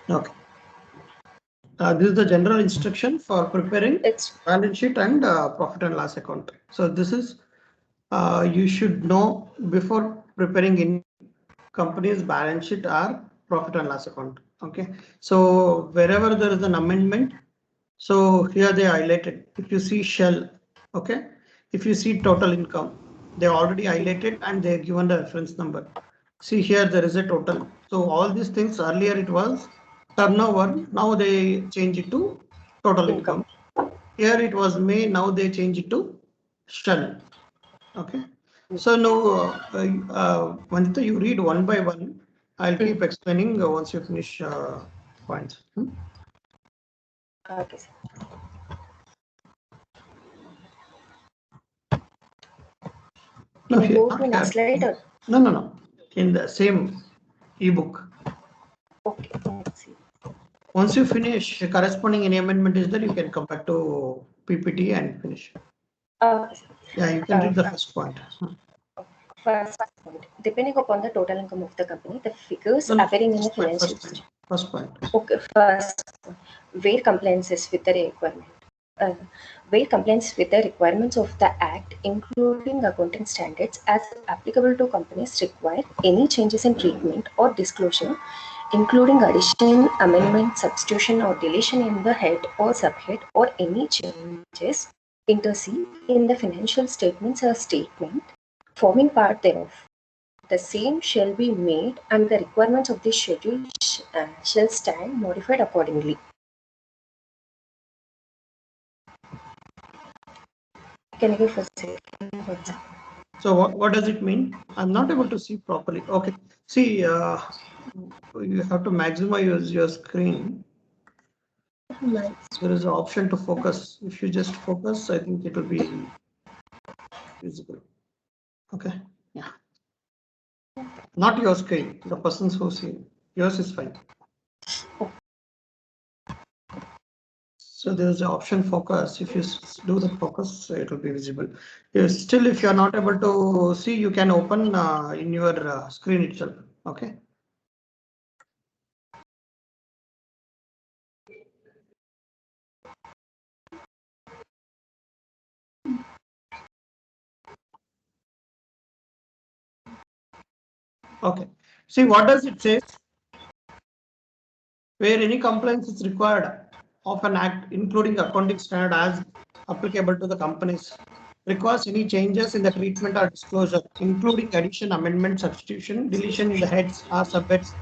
Okay. This is the general instruction for preparing balance sheet and profit and loss account. So this is you should know before preparing in company's balance sheet or profit and loss account. Okay. So wherever there is an amendment, so here they highlighted. If you see shell, okay. If you see total income, they already highlighted and they given the reference number. See here there is a total. So all these things earlier it was turnover. Now they change it to total income. Here it was May. Now they change it to shell. Okay. So now, Vanita, you read one by one. I'll keep explaining once you finish points. Okay. No, Can you go to next slide? Or? No. In the same ebook. Okay. Let's see. Once you finish, corresponding any amendment is there, you can come back to PPT and finish. Yeah, you can read the first point. First point, depending upon the total income of the company, the figures appearing in the financial statement. First point. Okay, first, where compliances with the requirement. Where compliance with the requirements of the Act, including accounting standards as applicable to companies, require any changes in treatment or disclosure, including addition, amendment, substitution, or deletion in the head or subhead, or any changes intercede in the financial statements or statement forming part thereof. The same shall be made and the requirements of this schedule shall stand modified accordingly. Can you give a second? So what does it mean? I'm not able to see properly. Okay. See, you have to maximize your screen. There is an option to focus. If you just focus, I think it will be visible. Okay. Yeah. Not your screen, the person's who see. Yours is fine. So there is an option focus. If you do the focus, it will be visible. Still, if you are not able to see, you can open in your screen itself. Okay. Okay. See, what does it say? Where any compliance is required of an act, including accounting standard as applicable to the companies, requires any changes in the treatment or disclosure, including addition, amendment, substitution, deletion in the heads or subheads,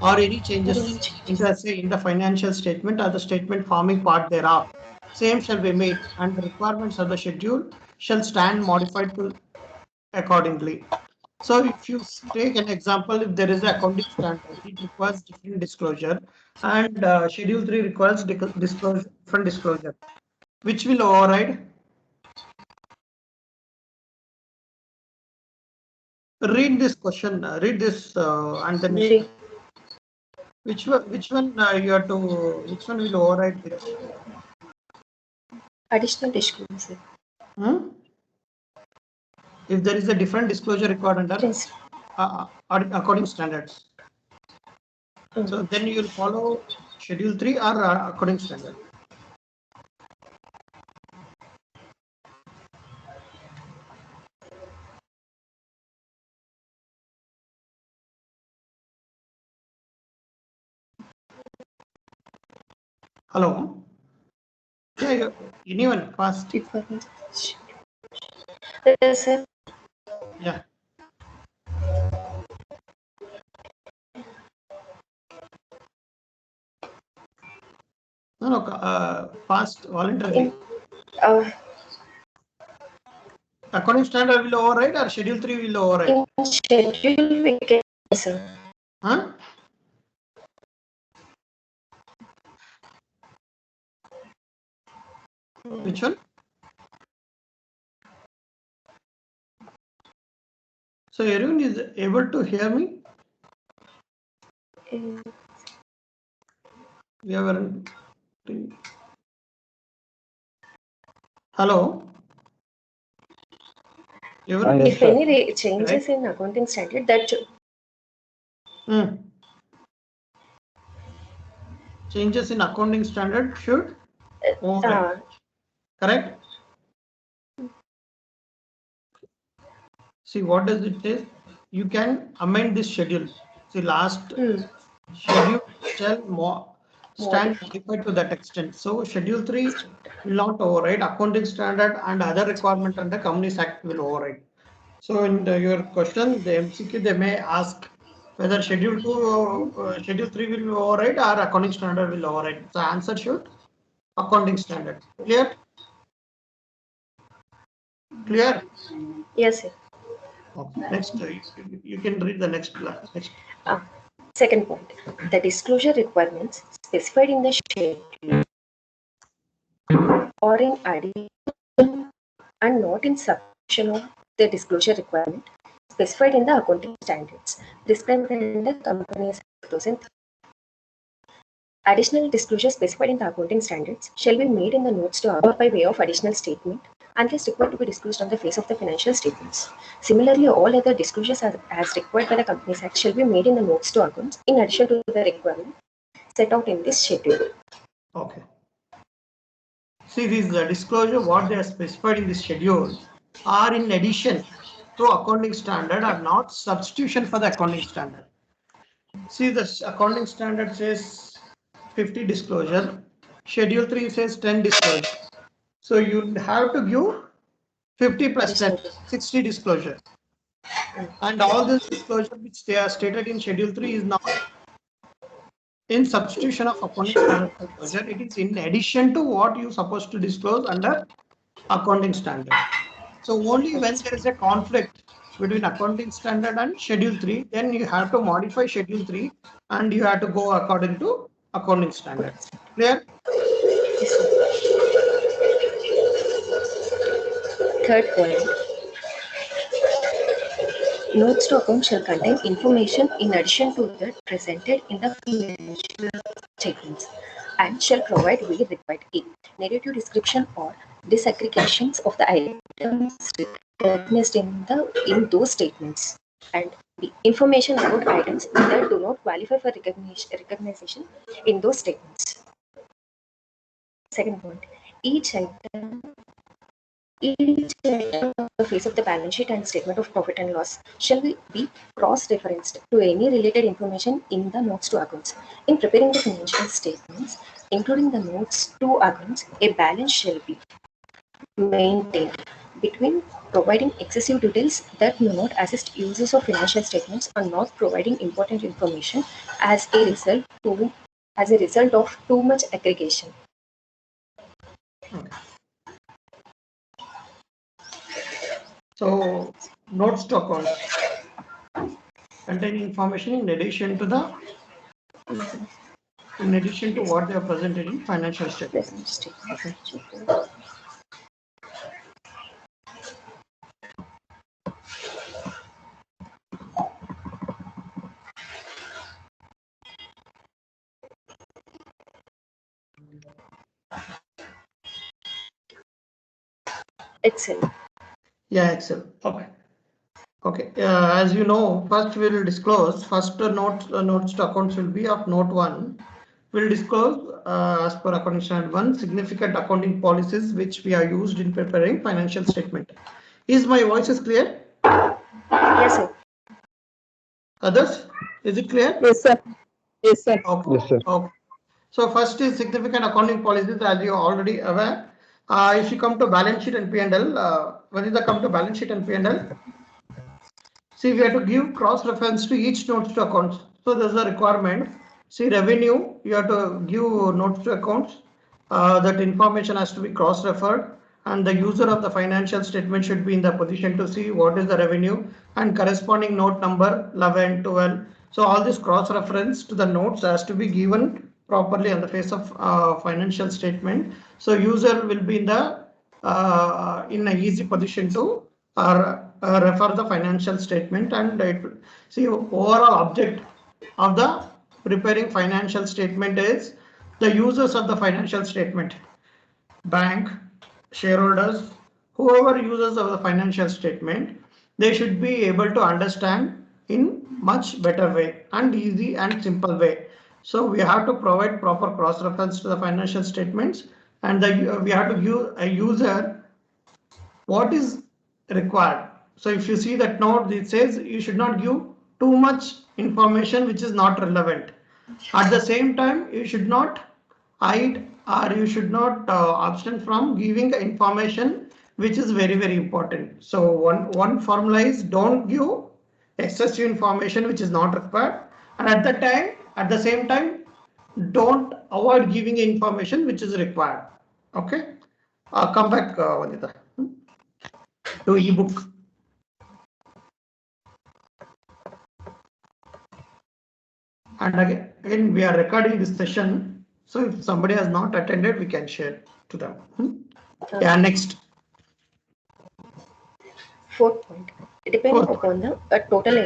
or any changes in the financial statement or the statement forming part thereof. Same shall be made, and the requirements of the schedule shall stand modified to accordingly. So if you take an example, if there is an accounting standard, it requires different disclosure, and Schedule 3 requires disclosure, different disclosure. Which will override? Read this question. Read this, and then which one you have to? Which one will override which? Additional disclosure. If there is a different disclosure required under according standards. So then you will follow Schedule 3 or according standard. Hello. Yeah, anyone fast. Yes, sir. Yeah. No, fast voluntarily. According standard will override or Schedule 3 will override? In schedule we can, sir. Huh? Which one? So everyone is able to hear me? We have hello. If any changes in accounting standard, that changes in accounting standard should override. Correct? See, what does it say? You can amend this schedule. See, last schedule shall stand modified to that extent. So schedule 3 will not override. Accounting standard and other requirement under Companies Act will override. So in your question, the MCQ, they may ask whether schedule 2 or schedule 3 will override or accounting standard will override. The answer should accounting standard. Clear? Clear? Yes, sir. Okay. Next, you can read the next. Second point, the disclosure requirements specified in the schedule or in addition and not in subsection of the disclosure requirement specified in the accounting standards prescribed in the Companies Act 2003. Additional disclosures specified in the accounting standards shall be made in the notes to account by way of additional statement unless required to be disclosed on the face of the financial statements. Similarly, all other disclosures as required by the Companies Act shall be made in the notes to accounts in addition to the requirement set out in this schedule. Okay. See, these disclosure, what they are specified in the schedule are in addition to accounting standard, are not substitution for the accounting standard. See, the accounting standard says 50 disclosure, schedule 3 says 10 disclosure. So you have to give 50 plus 10, 60 disclosure. And all this disclosure which they are stated in schedule 3 is not in substitution of accounting standard disclosure. It is in addition to what you supposed to disclose under accounting standard. So only when there is a conflict between accounting standard and schedule 3, then you have to modify schedule 3 and you have to go according to accounting standard. Clear? Third point, notes to account shall contain information in addition to that presented in the financial statements and shall provide where required a narrative description or disaggregations of the items recognized in those statements, and b, information about items that do not qualify for recognition in those statements. Second point, each item on the face of the balance sheet and statement of profit and loss shall be cross-referenced to any related information in the notes to accounts. In preparing the financial statements, including the notes to accounts, a balance shall be maintained between providing excessive details that may not assist users of financial statements and not providing important information as a result of too much aggregation. Okay. So notes to accounts containing information in addition to what they are presented in financial statements. Okay. Excel. Yeah, Excel. Okay. Okay. As you know, first we will disclose. First notes to accounts will be of note 1. We'll disclose as per accounting standard 1 significant accounting policies which we are used in preparing financial statement. Is my voice is clear? Yes, sir. Others, is it clear? Yes, sir. Yes, sir. Okay. Yes, sir. Okay. So first is significant accounting policies, as you are already aware. If you come to balance sheet and P&L, when is the come to balance sheet and P&L? See, we have to give cross reference to each notes to accounts. So there's a requirement. See, revenue, you have to give notes to accounts. That information has to be cross referred, and the user of the financial statement should be in the position to see what is the revenue and corresponding note number 11, 12. So all this cross reference to the notes has to be given properly on the face of financial statement. So user will be in an easy position to refer the financial statement, and see overall object of the preparing financial statement is the users of the financial statement, bank, shareholders, whoever users of the financial statement, they should be able to understand in much better way and easy and simple way. So we have to provide proper cross-reference to the financial statements, and we have to give a user what is required. So if you see that note, it says you should not give too much information which is not relevant. At the same time, you should not hide or you should not abstain from giving information which is very important. So one formula is don't give excessive information which is not required, and at the same time, don't avoid giving information which is required. Okay, come back, Vanita, to ebook. And again, we are recording this session, so if somebody has not attended, we can share to them. Yeah, next. Fourth point, depending upon the total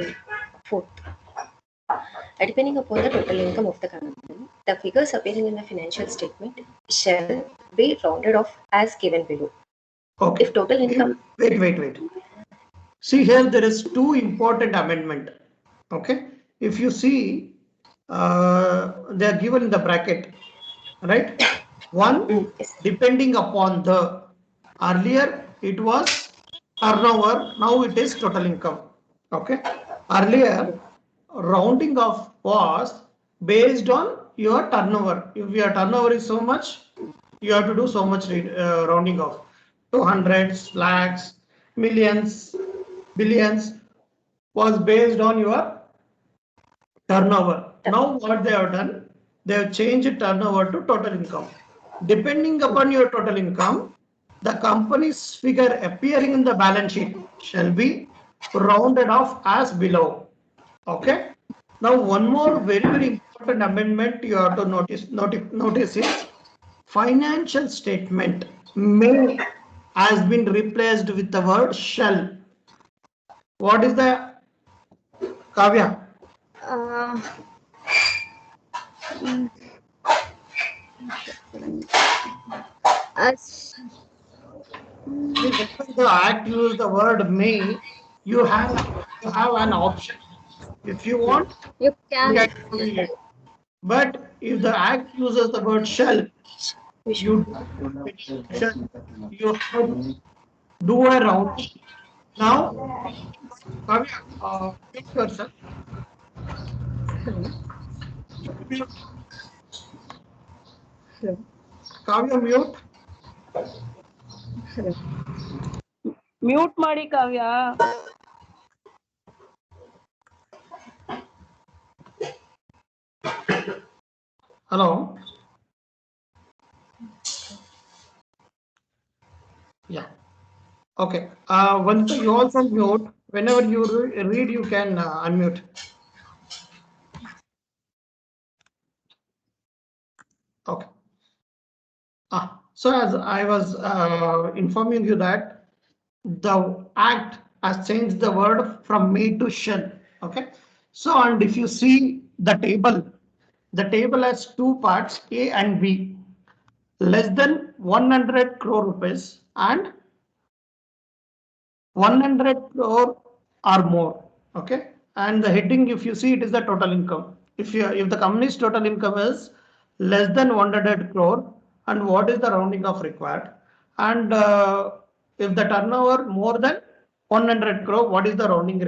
income of the company, the figures appearing in the financial statement shall be rounded off as given below. Okay. If total income. Wait. See here, there is two important amendment. Okay. If you see, they are given in the bracket, right? One, depending upon the, earlier it was turnover, now it is total income. Okay. Earlier, rounding off was based on your turnover. If your turnover is so much, you have to do so much rounding off. 200s, lakhs, millions, billions was based on your turnover. Now what they have done, they have changed turnover to total income. Depending upon your total income, the company's figure appearing in the balance sheet shall be rounded off as below. Okay. Now one more very important amendment you have to notice is financial statement may has been replaced with the word shall. What is the, Kavya? As The act use the word may, you have an option. If you want, you can. but if the act uses the word shall, you have to do a round. Now, Kavya, pick yourself. Kavya, mute. Mute ಮಾಡಿ ಕಾವ್ಯ. Hello. Yeah. Okay. Once you also mute. Whenever you read, you can unmute. Okay. So as I was informing you that the act has changed the word from may to shall. Okay. So, and if you see the table has two parts, A and B. Less than 100 crore rupees and 100 crore or more. Okay. And the heading, if you see, it is the total income. If the company's total income is less than 100 crore, and what is the rounding off required, and if the turnover more than 100 crore, what is the rounding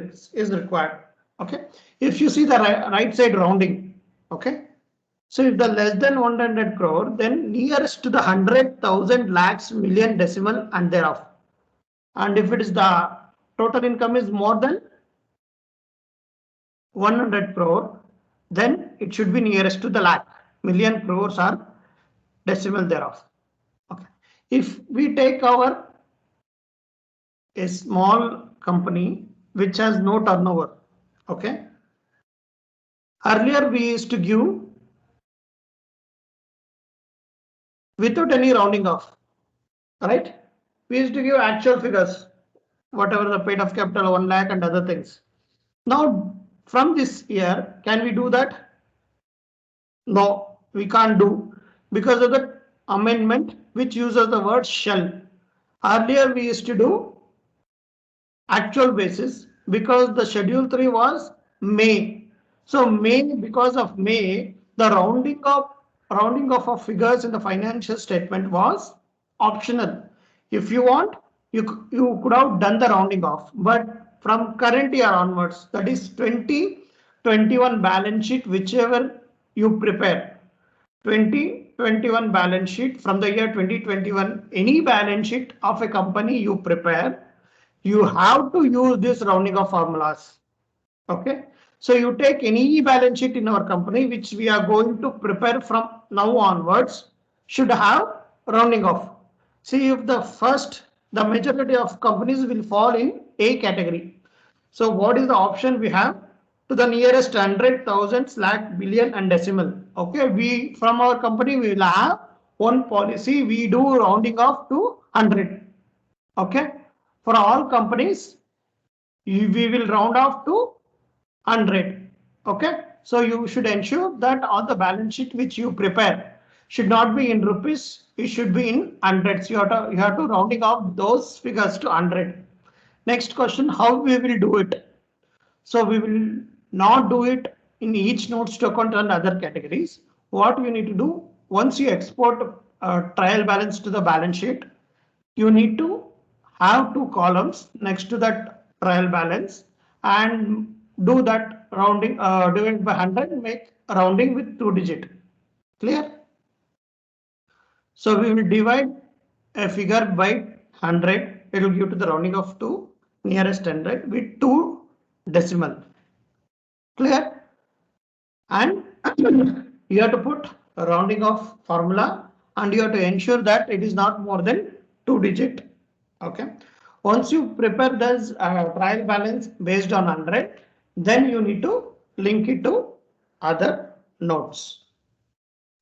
is required. Okay. If you see the right side rounding, okay. So if the less than 100 crore, then nearest to the 100,000 lakhs million decimal and thereof. And if it is the total income is more than 100 crore, then it should be nearest to the lakh. Million crores are decimal thereof. Okay. If we take a small company which has no turnover, okay. Earlier we used to give without any rounding off, right? We used to give actual figures, whatever the paid of capital 1 lakh and other things. Now from this year, can we do that? No, we can't do, because of the amendment which uses the word shall. Earlier we used to do actual basis because the schedule 3 was May. So May, because of May, the rounding of figures in the financial statement was optional. If you want, you could have done the rounding off, but from current year onwards, that is 2021 balance sheet, whichever you prepare, 2021 balance sheet from the year 2021, any balance sheet of a company you prepare, you have to use this rounding off formulas. Okay. So you take any balance sheet in our company, which we are going to prepare from now onwards, should have rounding off. See, if the majority of companies will fall in A category. So what is the option we have? To the nearest 100,000, lakh, billion and decimal. Okay, we from our company we will have one policy. We do rounding off to 100. Okay, for all companies, we will round off to 100. Okay, so you should ensure that all the balance sheet which you prepare should not be in rupees, it should be in hundreds. You have to rounding off those figures to 100. Next question, how we will do it? So we will not do it in each notes to account and other categories. What you need to do, once you export trial balance to the balance sheet, you need to have two columns next to that trial balance and do that rounding, divide by 100, make rounding with 2-digit. Clear? So we will divide a figure by 100. It will give to the rounding of to nearest 100 with 2 decimal. Clear? And you have to put a rounding of formula and you have to ensure that it is not more than 2-digit. Okay. Once you prepare this trial balance based on 100, then you need to link it to other notes.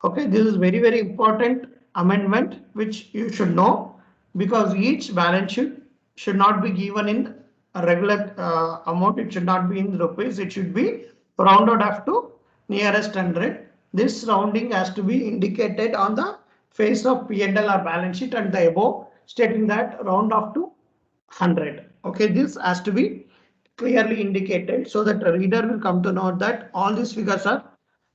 Okay, this is very, very important amendment which you should know, because each balance sheet should not be given in a regular amount. It should not be in rupees. It should be rounded up to nearest 100. This rounding has to be indicated on the face of P&L or balance sheet and the above, stating that round off to 100. Okay, this has to be clearly indicated so that the reader will come to know that all these figures are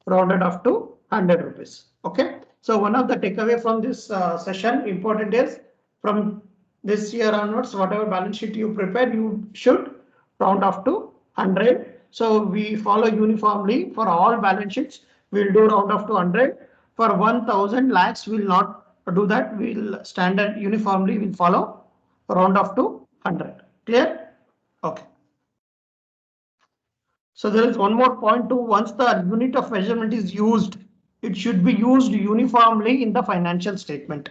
rounded off to 100 rupees. Okay, so one of the takeaway from this session important is, from this year onwards, whatever balance sheet you prepare, you should round off to 100. So we follow uniformly for all balance sheets. We'll do round off to 100. For 1,000 lakhs, we'll not do that. We'll standard uniformly will follow round off to 100. Clear? Okay. So there is one more point too. Once the unit of measurement is used, it should be used uniformly in the financial statement.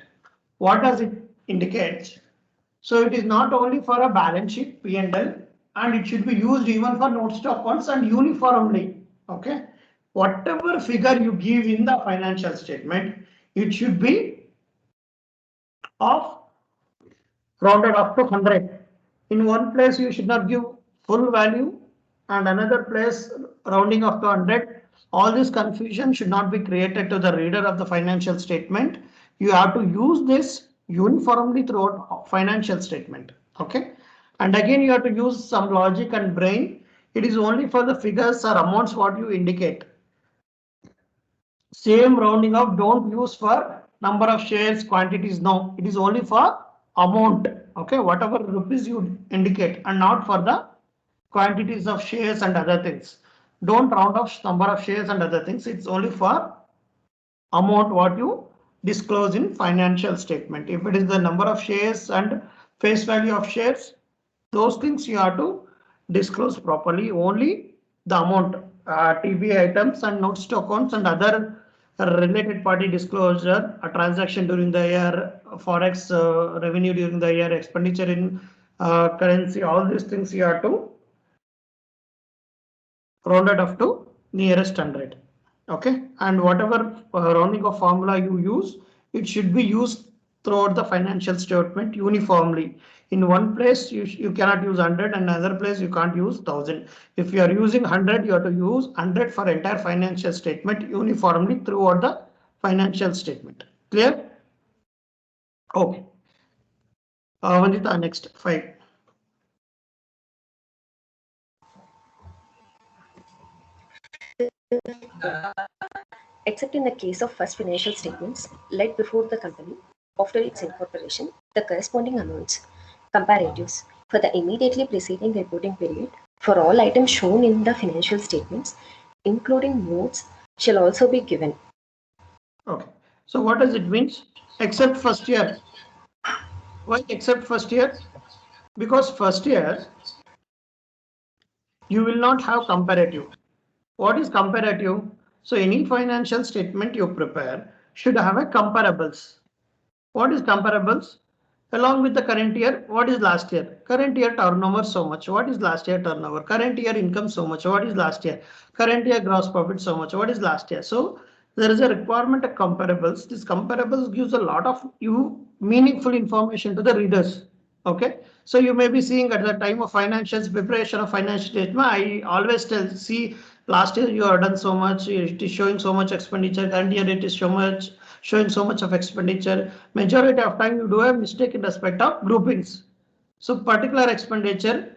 What does it indicate? So it is not only for a balance sheet P&L, and it should be used even for notes to accounts and uniformly. Okay. Whatever figure you give in the financial statement, it should be of rounded up to 100. In one place you should not give full value and another place rounding up to 100. All this confusion should not be created to the reader of the financial statement. You have to use this uniformly throughout financial statement. Okay. And again, you have to use some logic and brain. It is only for the figures or amounts what you indicate. Same rounding up, don't use for number of shares, quantities. No, it is only for amount. Okay, whatever rupees you indicate, and not for the quantities of shares and other things. Don't round off number of shares and other things. It's only for amount what you disclose in financial statement. If it is the number of shares and face value of shares, those things you have to disclose properly. Only the amount, TB items and notes to accounts and other related party disclosure, a transaction during the year, forex revenue during the year, expenditure in currency, all these things you have to round it up to nearest 100. Okay, and whatever rounding of formula you use, it should be used throughout the financial statement uniformly. In one place you cannot use 100 and another place you can't use 1,000. If you are using 100, you have to use 100 for entire financial statement uniformly throughout the financial statement. Clear? Okay. Vandita, next 5. Except in the case of first financial statements laid before the company after its incorporation, the corresponding amounts, comparatives, for the immediately preceding reporting period for all items shown in the financial statements, including notes, shall also be given. Okay. So what does it mean? Except first year. Why except first year? Because first year, you will not have comparative. What is comparative? So any financial statement you prepare should have a comparables. What is comparables? Along with the current year, what is last year? Current year turnover so much. What is last year turnover? Current year income so much. What is last year? Current year gross profit so much. What is last year? So there is a requirement of comparables. This comparables gives a lot of meaningful information to the readers. Okay. So you may be seeing at the time of financials, preparation of financial statement, I always see last year you have done so much, it is showing so much expenditure, current year it is showing so much of expenditure. Majority of time you do a mistake in respect of groupings. So particular expenditure,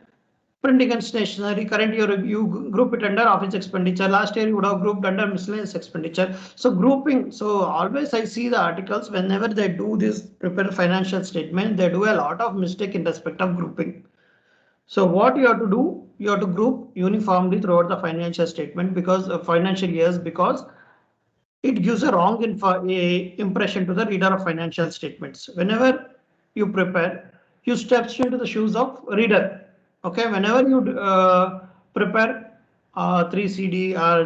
printing and stationery, current year you group it under office expenditure. Last year you would have grouped under miscellaneous expenditure. So grouping. So always I see the articles whenever they do this prepare financial statement, they do a lot of mistake in respect of grouping. So what you have to do, you have to group uniformly throughout the financial statement because of financial years, because it gives a wrong impression to the reader of financial statements. Whenever you prepare, you step into the shoes of reader. Okay, whenever you prepare 3CD or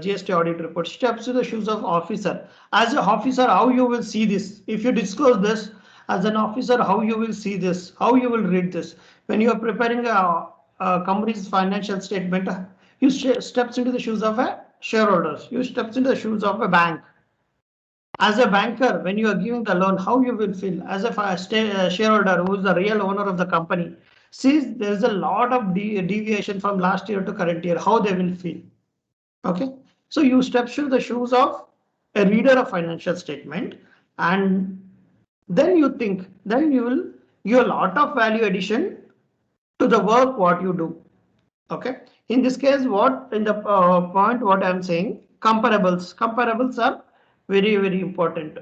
GST audit report, steps to the shoes of officer. As an officer, how you will see this? If you disclose this as an officer, how you will see this? How you will read this? When you are preparing a company's financial statement, you steps into the shoes of a shareholders. You steps into the shoes of a bank. As a banker, when you are giving the loan, how you will feel? As a shareholder who is the real owner of the company, sees there is a lot of deviation from last year to current year, how they will feel. Okay, so you step through the shoes of a reader of financial statement, and then you think, then you will give a lot of value addition to the work what you do. Okay, in this case, what in the point what I'm saying, comparables are very important.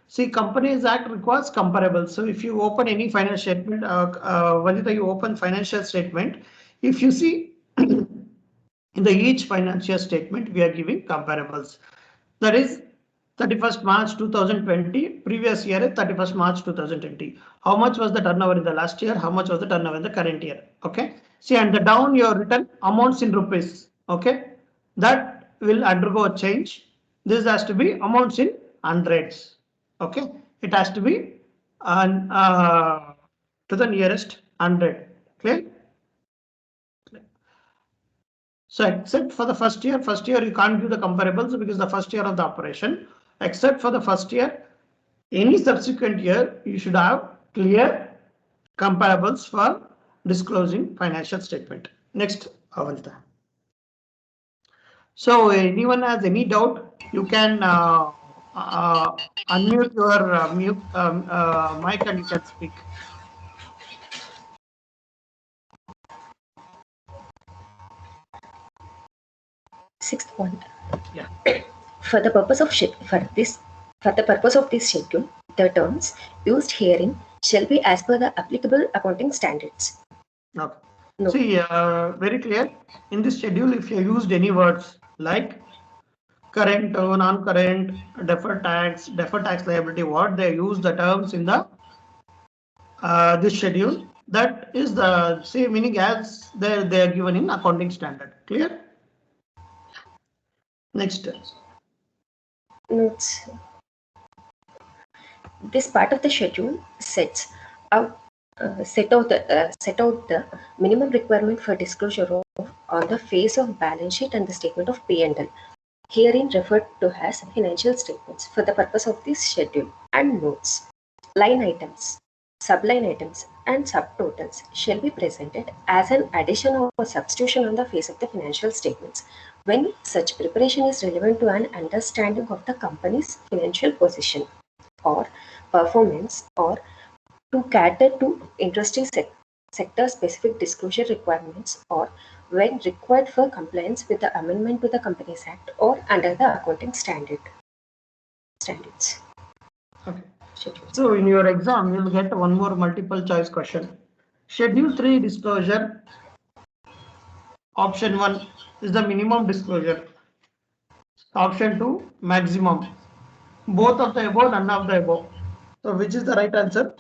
See, Companies Act requires comparables. So if you open any financial statement, Vanita, you open financial statement, if you see in the each financial statement, we are giving comparables. That is 31st March 2020, previous year 31st March 2020. How much was the turnover in the last year? How much was the turnover in the current year? Okay. See, and the down you have written amounts in rupees. Okay. That will undergo a change. This has to be amounts in hundreds. Okay. It has to be to the nearest 100. Clear? So except for the first year you can't give the comparables because the first year of the operation. Except for the first year, any subsequent year you should have clear comparables for disclosing financial statement. Next, Avanita. So anyone has any doubt, you can unmute your mic and you can speak. Sixth point. Yeah. For the purpose of this schedule, the terms used herein shall be as per the applicable accounting standards. Okay. No. See, very clear. In this schedule, if you used any words like current, non-current, deferred tax liability, what they use the terms in the this schedule, that is the same meaning as they are given in accounting standard. Clear? Next. Notes. This part of the schedule sets out the minimum requirement for disclosure of on the face of balance sheet and the statement of P&L, herein referred to as financial statements, for the purpose of this schedule, and notes. Line items, subline items, and subtotals shall be presented as an addition or a substitution on the face of the financial statements when such preparation is relevant to an understanding of the company's financial position or performance, or to cater to industry sector specific disclosure requirements, or when required for compliance with the amendment to the Companies Act or under the accounting standards. Okay. Schedules. So in your exam, you'll get one more multiple choice question. Schedule 3 disclosure. Option 1 is the minimum disclosure. Option 2, maximum. Both of the above, none of the above. So which is the right answer?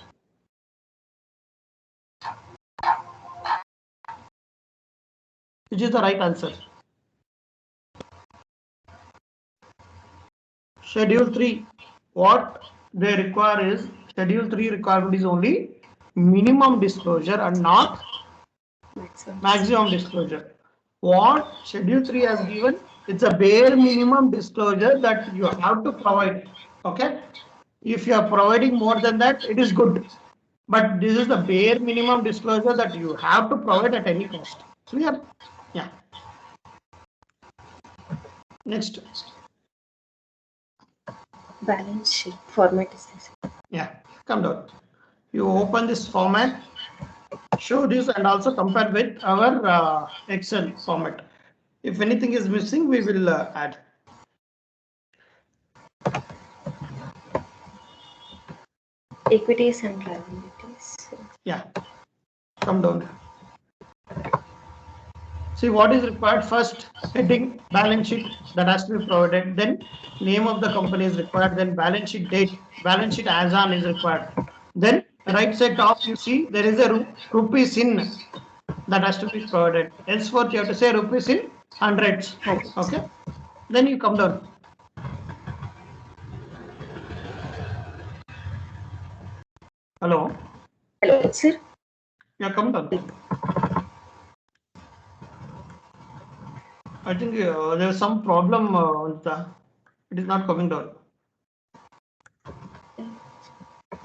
Which is the right answer? Schedule 3. What they require is, Schedule 3 requirement is only minimum disclosure and not maximum disclosure. What Schedule 3 has given, it's a bare minimum disclosure that you have to provide. Okay. If you are providing more than that, it is good. But this is the bare minimum disclosure that you have to provide at any cost. Clear? Yeah. Next. Balance sheet format is this. Yeah, come down. You open this format, show this, and also compare with our Excel format. If anything is missing, we will add. Equities and liabilities. Yeah, come down. See what is required first. Heading balance sheet that has to be provided. Then name of the company is required. Then balance sheet date. Balance sheet as on is required. Then right side top you see there is a rupees in that has to be provided. Henceforth you have to say rupees in hundreds. Okay. Then you come down. Hello. Hello, sir. Yeah, come down. I think there is some problem with it is not coming down.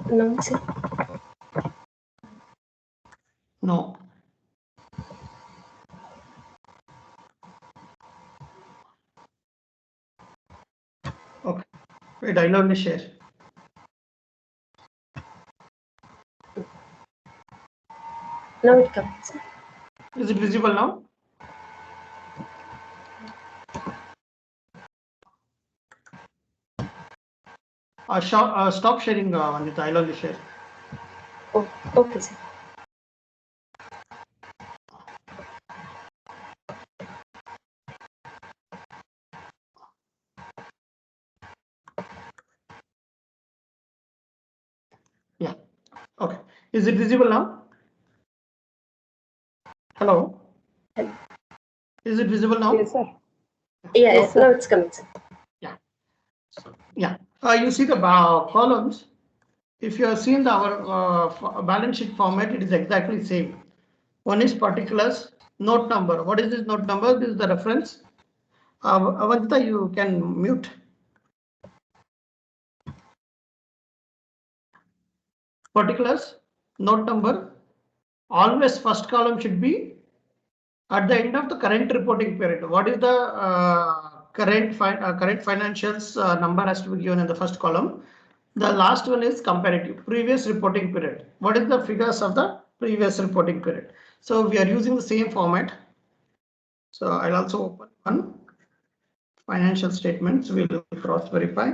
No, sir. No. Okay. Wait, I'll only share. Now it comes, sir. Is it visible now? Stop sharing, Vanita. I'll only share. Oh, okay, sir. Yeah. Okay. Is it visible now? Hello. Hello. Is it visible now? Yes, sir. Yeah, Yes, sir. now it's coming, sir. Yeah. Yeah. You see the columns. If you have seen our balance sheet format, it is exactly same. One is particulars, note number. What is this note number? This is the reference. Avantha, you can mute. Particulars, note number. Always first column should be at the end of the current reporting period. What is the current financials number has to be given in the first column. The last one is comparative, previous reporting period. What is the figures of the previous reporting period? So we are using the same format. So I'll also open one. Financial statements, we will cross verify.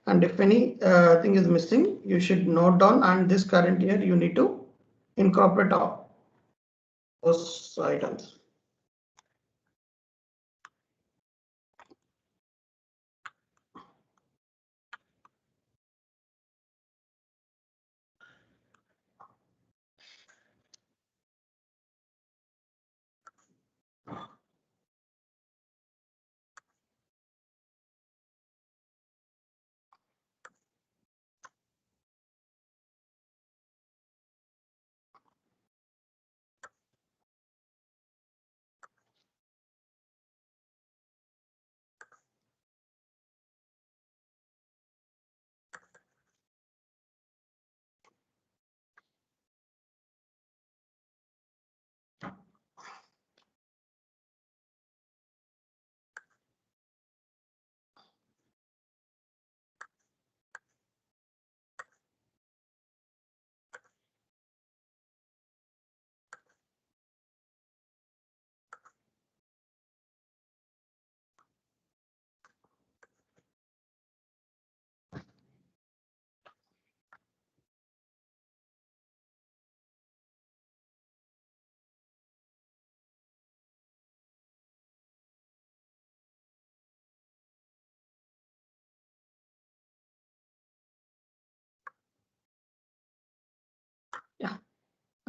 And if any thing is missing, you should note down, and this current year you need to incorporate all those items.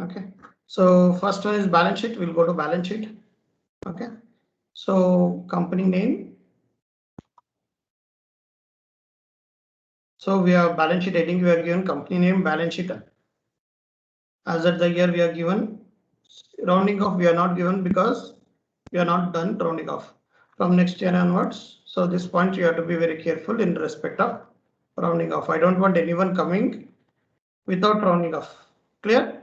Okay, so first one is balance sheet. We'll go to balance sheet. Okay, so company name. So we have balance sheet heading. We are given company name, balance sheet. As at the year we are given. Rounding off we are not given because we are not done rounding off from next year onwards. So this point you have to be very careful in respect of rounding off. I don't want anyone coming without rounding off. Clear?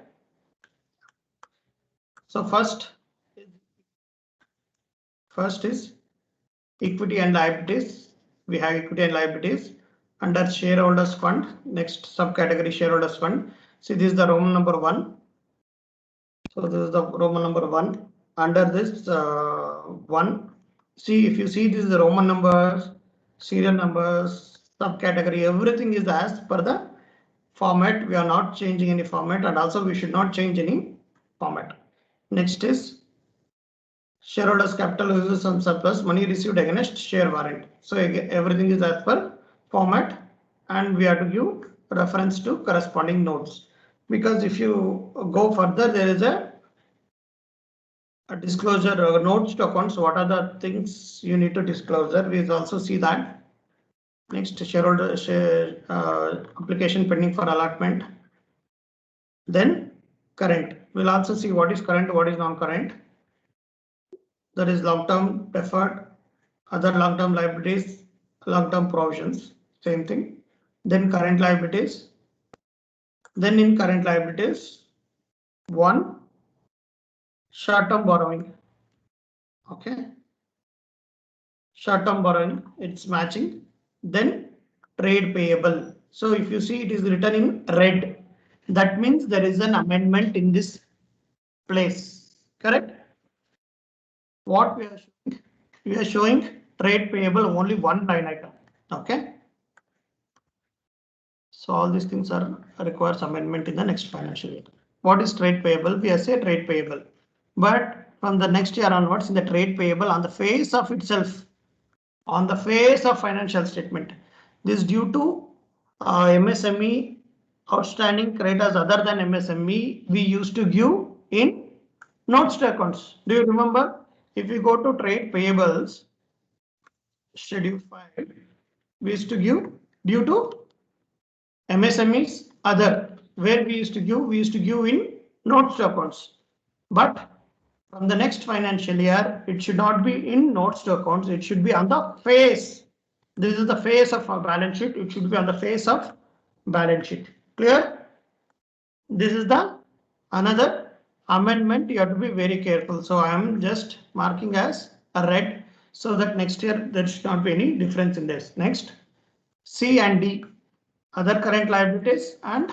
So first is equity and liabilities. We have equity and liabilities under shareholders fund. Next subcategory shareholders fund. See, this is the Roman number 1. So this is the Roman number 1. Under this 1, see, if you see, this is the Roman numbers, serial numbers, subcategory, everything is as per the format. We are not changing any format, and also we should not change any format. Next is shareholders capital uses some surplus money received against share warrant. So everything is as per format, and we have to give reference to corresponding notes, because if you go further, there is a disclosure notes to accounts. What are the things you need to disclose? We also see that. Next, shareholder share application pending for allotment. Then current. We'll also see what is current, what is non-current. That is long-term deferred, other long-term liabilities, long-term provisions, same thing. Then current liabilities. Then in current liabilities, 1 short-term borrowing. Okay. Short-term borrowing, it's matching. Then trade payable. So if you see, it is written in red. That means there is an amendment in this place. Correct? What we are showing? We are showing trade payable only one line item. Okay. So all these things are requires amendment in the next financial year. What is trade payable? We are say trade payable, but from the next year onwards, in the trade payable on the face of itself, on the face of financial statement, this due to MSME outstanding creditors other than MSME, we used to give in notes to accounts. Do you remember? If you go to trade payables, schedule 5, we used to give due to MSMEs other, where we used to give in notes to accounts. But from the next financial year, it should not be in notes to accounts. It should be on the face. This is the face of our balance sheet. It should be on the face of balance sheet. Clear? This is the another amendment. You have to be very careful. So I am just marking as a red, so that next year there should not be any difference in this. Next, C and D, other current liabilities and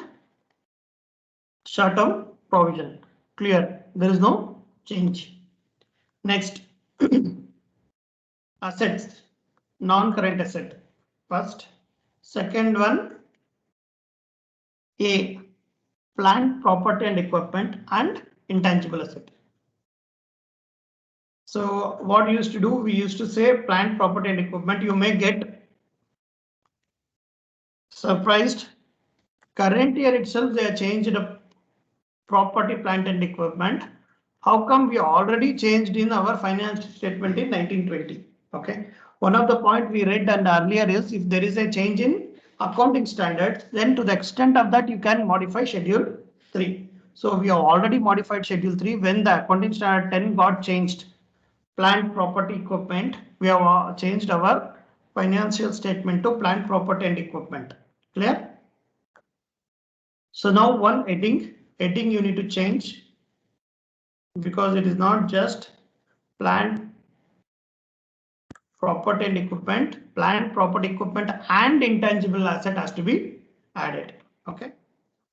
short-term provision. Clear? There is no change. Next, assets, non-current asset. First, second one, A, plant, property and equipment and intangible asset. So what we used to do, we used to say plant, property and equipment. You may get surprised. Current year itself, they have changed the property, plant and equipment. How come we already changed in our financial statement in 1920? Okay. One of the point we read and earlier is, if there is a change in accounting standards, then to the extent of that you can modify schedule 3. So we have already modified schedule 3 when the accounting standard 10 got changed. Plant, property, equipment, we have changed our financial statement to plant, property and equipment. Clear? So now one heading you need to change, because it is not just plant, property and equipment. Plant, property, equipment and intangible asset has to be added. Okay.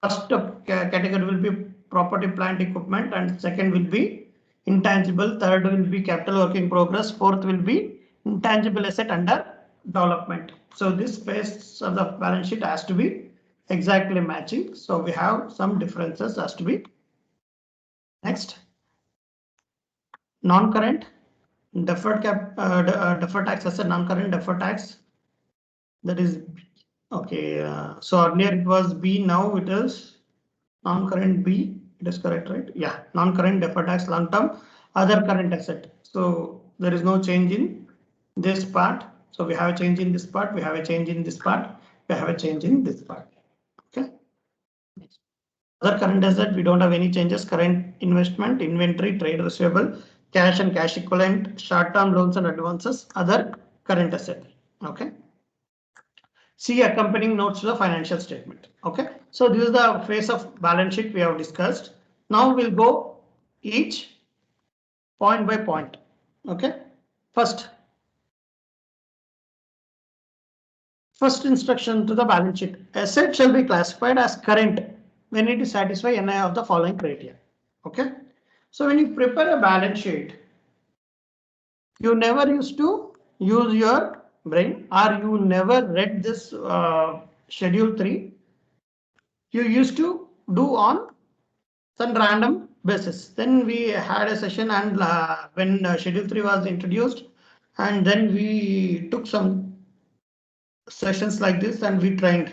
First category will be property, plant, equipment, and second will be intangible. Third will be capital work in progress. Fourth will be intangible asset under development. So this phase of the balance sheet has to be exactly matching. So we have some differences has to be. Next, non-current deferred deferred tax asset, non-current deferred tax. That is okay. So earlier it was B, now it is non-current B. It is correct, right? Yeah, non-current deferred tax, long-term, other current asset. So there is no change in this part. So we have a change in this part, we have a change in this part, we have a change in this part. Okay. Other current asset, we don't have any changes. Current investment, inventory, trade receivable, cash and cash equivalent, short-term loans and advances, other current asset. Okay. See accompanying notes to the financial statement. Okay. So this is the phase of balance sheet we have discussed. Now we'll go each point by point. Okay. First instruction to the balance sheet. Asset shall be classified as current when it is satisfy any of the following criteria. Okay. So when you prepare a balance sheet, you never used to use your brain, or you never read this schedule 3. You used to do on some random basis. Then we had a session, and when schedule 3 was introduced, and then we took some sessions like this, and we trained.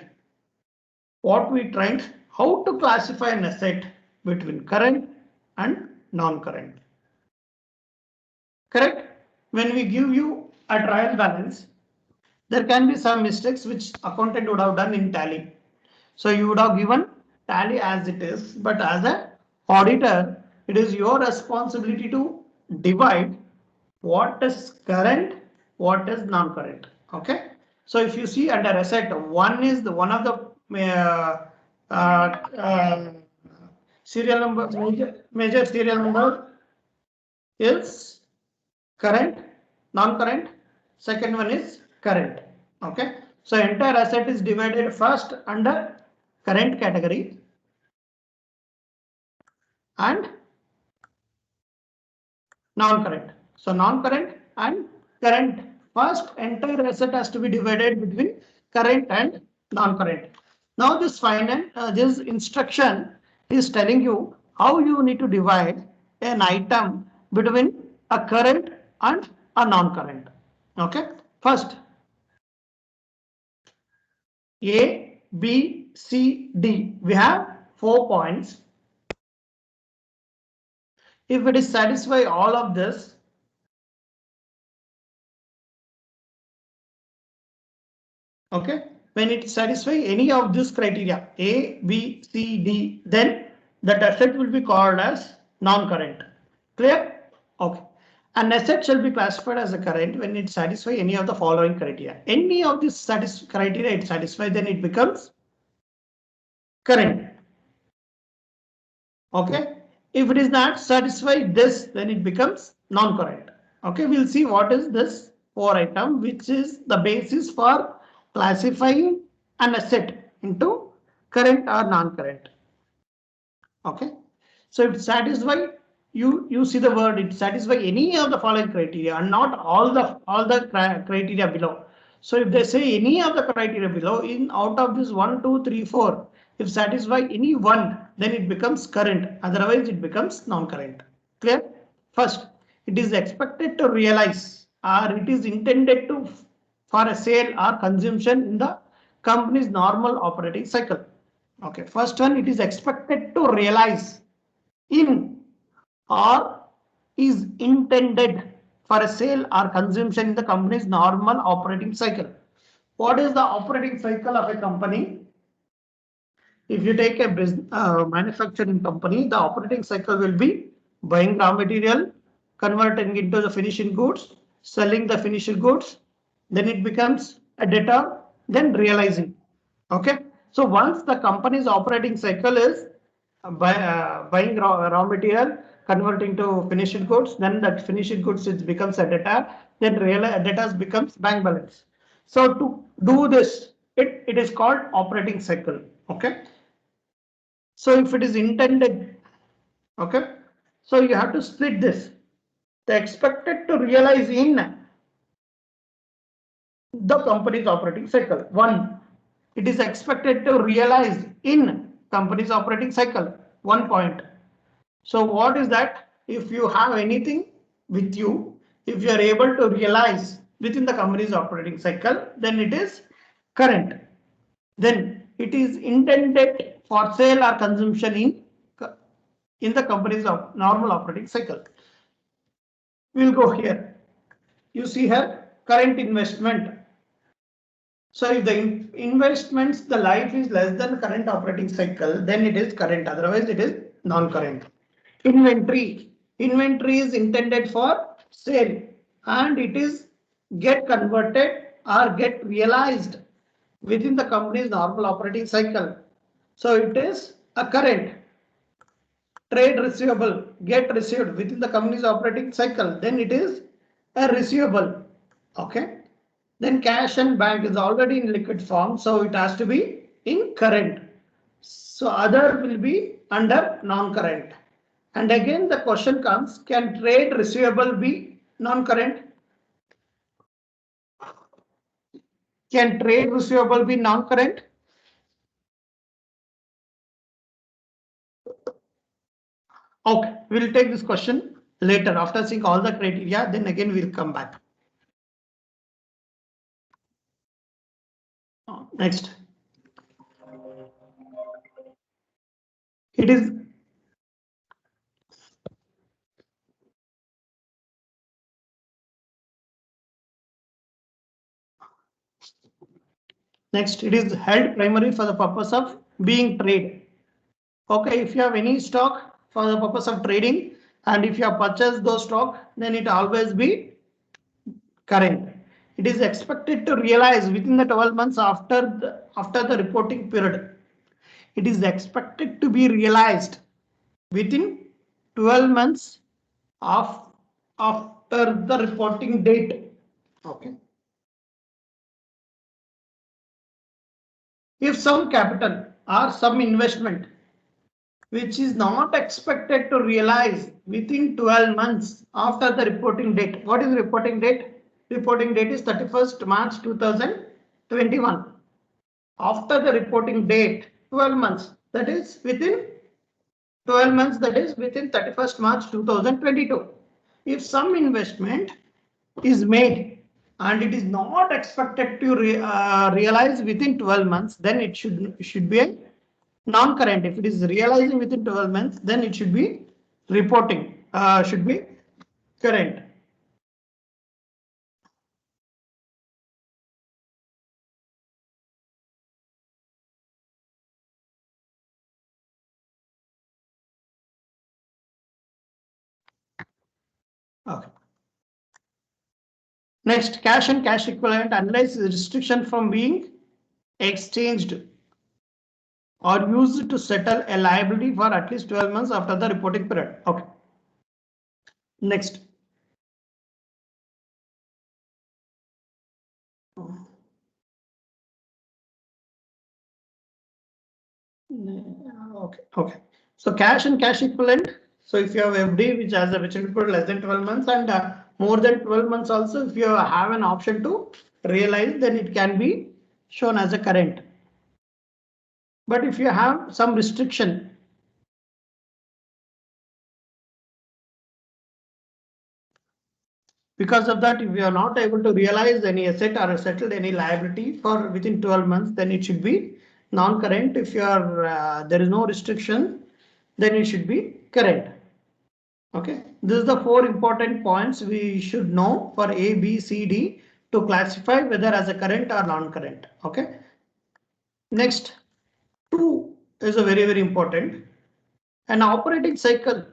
What we trained, how to classify an asset between current and non-current. Correct? When we give you a trial balance, there can be some mistakes which accountant would have done in tally. So you would have given tally as it is, but as an auditor, it is your responsibility to divide what is current, what is non-current. Okay. So if you see under asset, one is the one of the serial number, major serial number is current, non-current. Second one is current. Okay. So entire asset is divided first under current category and non-current. So non-current and current. First entire asset has to be divided between current and non-current. Now this this instruction is telling you how you need to divide an item between a current and a non-current. Okay. First, A, B, C, D. We have 4 points. If it is satisfy all of this, okay, when it satisfy any of this criteria A, B, C, D, then that asset will be called as non-current. Clear? Okay. An asset shall be classified as a current when it satisfy any of the following criteria. Any of this criteria it satisfies, then it becomes current. Okay. If it is not satisfied this, then it becomes non-current. Okay. We'll see what is this 4 item, which is the basis for classifying an asset into current or non-current. Okay. So if satisfy, you see the word, it satisfy any of the following criteria and not all the criteria below. So if they say any of the criteria below, in out of this 1, 2, 3, 4, if satisfy any one, then it becomes current. Otherwise, it becomes non-current. Clear? First, it is expected to realize, or it is intended to for a sale or consumption in the company's normal operating cycle. Okay. First one, it is expected to realize in or is intended for a sale or consumption in the company's normal operating cycle. What is the operating cycle of a company? If you take a business, manufacturing company, the operating cycle will be buying raw material, converting into the finished goods, selling the finished goods, then it becomes a debtor, then realizing. Okay. So once the company's operating cycle is buying raw material, converting to finished goods, then that finished goods it becomes a debtor, then debtors becomes bank balance. So to do this, it is called operating cycle. Okay. So if it is intended, okay, so you have to split this. The expected to realize in the company's operating cycle. 1, it is expected to realize in company's operating cycle. 1 point. So what is that? If you have anything with you, if you are able to realize within the company's operating cycle, then it is current. Then it is intended for sale or consumption in in the company's normal operating cycle. We'll go here. You see here current investment. So if the investments, the life is less than current operating cycle, then it is current. Otherwise, it is non-current. Inventory. Inventory is intended for sale and it is get converted or get realized within the company's normal operating cycle. So it is a current. Trade receivable get received within the company's operating cycle, then it is a receivable. Okay. Then cash and bank is already in liquid form, so it has to be in current. So other will be under non-current. And again the question comes, can trade receivable be non-current? Can trade receivable be non-current? Okay, we'll take this question later after seeing all the criteria, then again we'll come back. Next. It is next, it is held primarily for the purpose of being trade. Okay, if you have any stock for the purpose of trading and if you have purchased those stock, then it always be current. It is expected to realize within the 12 months after the reporting period. It is expected to be realized within 12 months after the reporting date. Okay. If some capital or some investment which is not expected to realize within 12 months after the reporting date. What is reporting date? Reporting date is 31st March 2021. After the reporting date, 12 months, that is within 12 months, that is within 31st March 2022. If some investment is made and it is not expected to realize within 12 months, then it should be a non-current. If it is realizing within 12 months, then it should be reporting, should be current. Okay. Next, cash and cash equivalent analyze the restriction from being exchanged or used to settle a liability for at least 12 months after the reporting period. Okay. Next. Okay. So cash and cash equivalent. So if you have FD which has a maturity period less than 12 months and more than 12 months also, if you have an option to realize, then it can be shown as a current. But if you have some restriction, because of that, if you are not able to realize any asset or settled any liability for within 12 months, then it should be non-current. If you are there is no restriction, then it should be current. Okay, this is the 4 important points we should know for A, B, C, D to classify whether as a current or non-current. Okay. Next, 2 is a very important. An operating cycle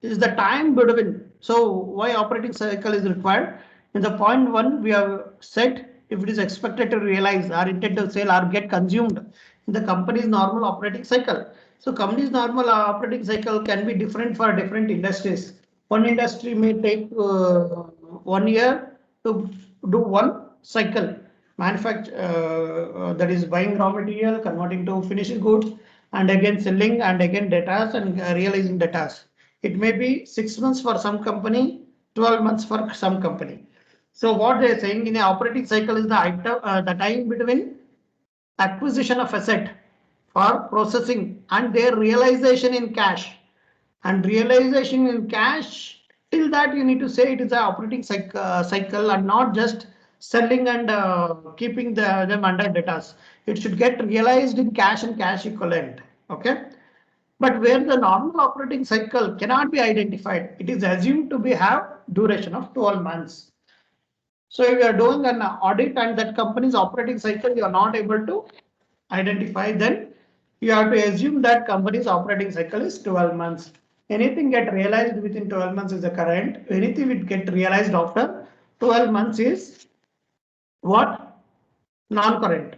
is the time between. So why operating cycle is required? In the point 1, we have said if it is expected to realize or intended to sell or get consumed in the company's normal operating cycle. So company's normal operating cycle can be different for different industries. One industry may take 1 year to do one cycle. Manufacture, that is buying raw material, converting to finished goods, and again selling, and again data and realizing data. It may be 6 months for some company, 12 months for some company. So what they are saying in the operating cycle is the time between acquisition of asset for processing and their realization in cash. And realization in cash, till that you need to say it is an operating cycle and not just selling and keeping them under debtors. It should get realized in cash and cash equivalent. Okay. But where the normal operating cycle cannot be identified, it is assumed to be have duration of 12 months. So if you are doing an audit and that company's operating cycle you are not able to identify, then you have to assume that company's operating cycle is 12 months. Anything get realized within 12 months is the current. Anything will get realized after 12 months is what? Non-current.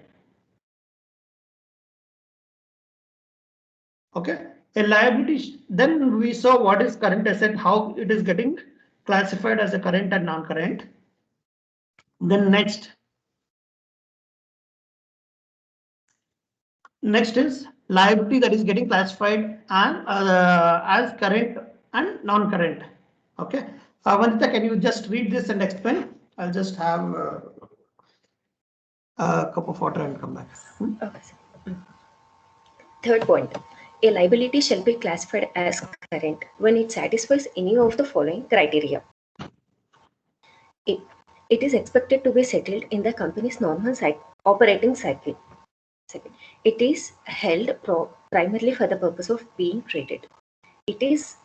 Okay. A liability, then we saw what is current asset, how it is getting classified as a current and non-current. Then next is liability that is getting classified and as current and non-current. Okay. Vanita, can you just read this and explain? I'll just have a cup of water and come back. Okay, sir. Third point. A liability shall be classified as current when it satisfies any of the following criteria. It is expected to be settled in the company's normal operating cycle. Second, it is held primarily for the purpose of being traded. It is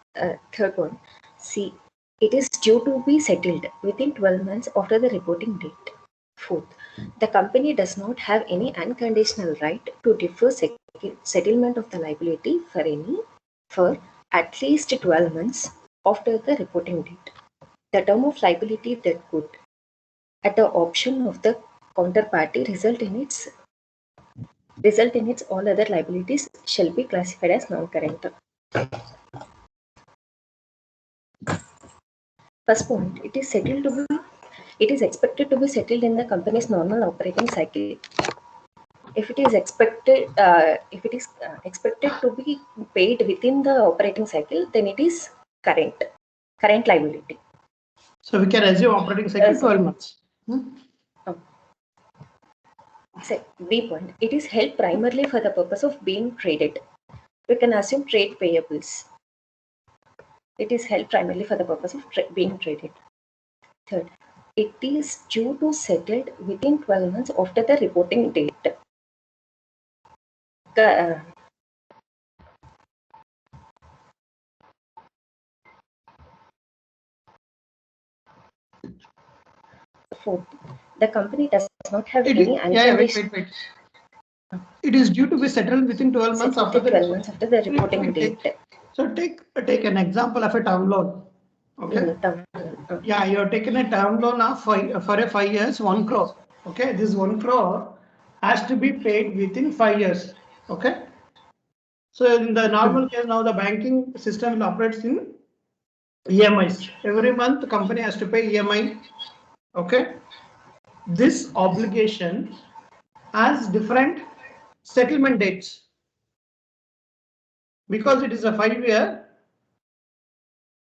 third one. C. It is due to be settled within 12 months after the reporting date. Fourth, the company does not have any unconditional right to defer settlement of the liability for at least 12 months after the reporting date. The term of liability that could, at the option of the counterparty, result in its all other liabilities shall be classified as non-current. First point, it is expected to be settled in the company's normal operating cycle. If it is expected to be paid within the operating cycle, then it is current liability. So we can assume operating cycle 12 months. B point, it is held primarily for the purpose of being traded. We can assume trade payables. It is held primarily for the purpose of being traded. Third, it is due to settled within 12 months after the reporting date. Fourth, the company does not have any unconditional. Wait. It is due to be settled within 12 months after the 12 months after the reporting date. So take an example of a term loan. Okay. Yeah, you have taken a term loan of for a 5 years, 1 crore. Okay, this 1 crore has to be paid within 5 years. Okay. So in the normal case, now the banking system operates in EMIs. Every month, the company has to pay EMI. Okay. This obligation has different settlement dates. Because it is a 5-year,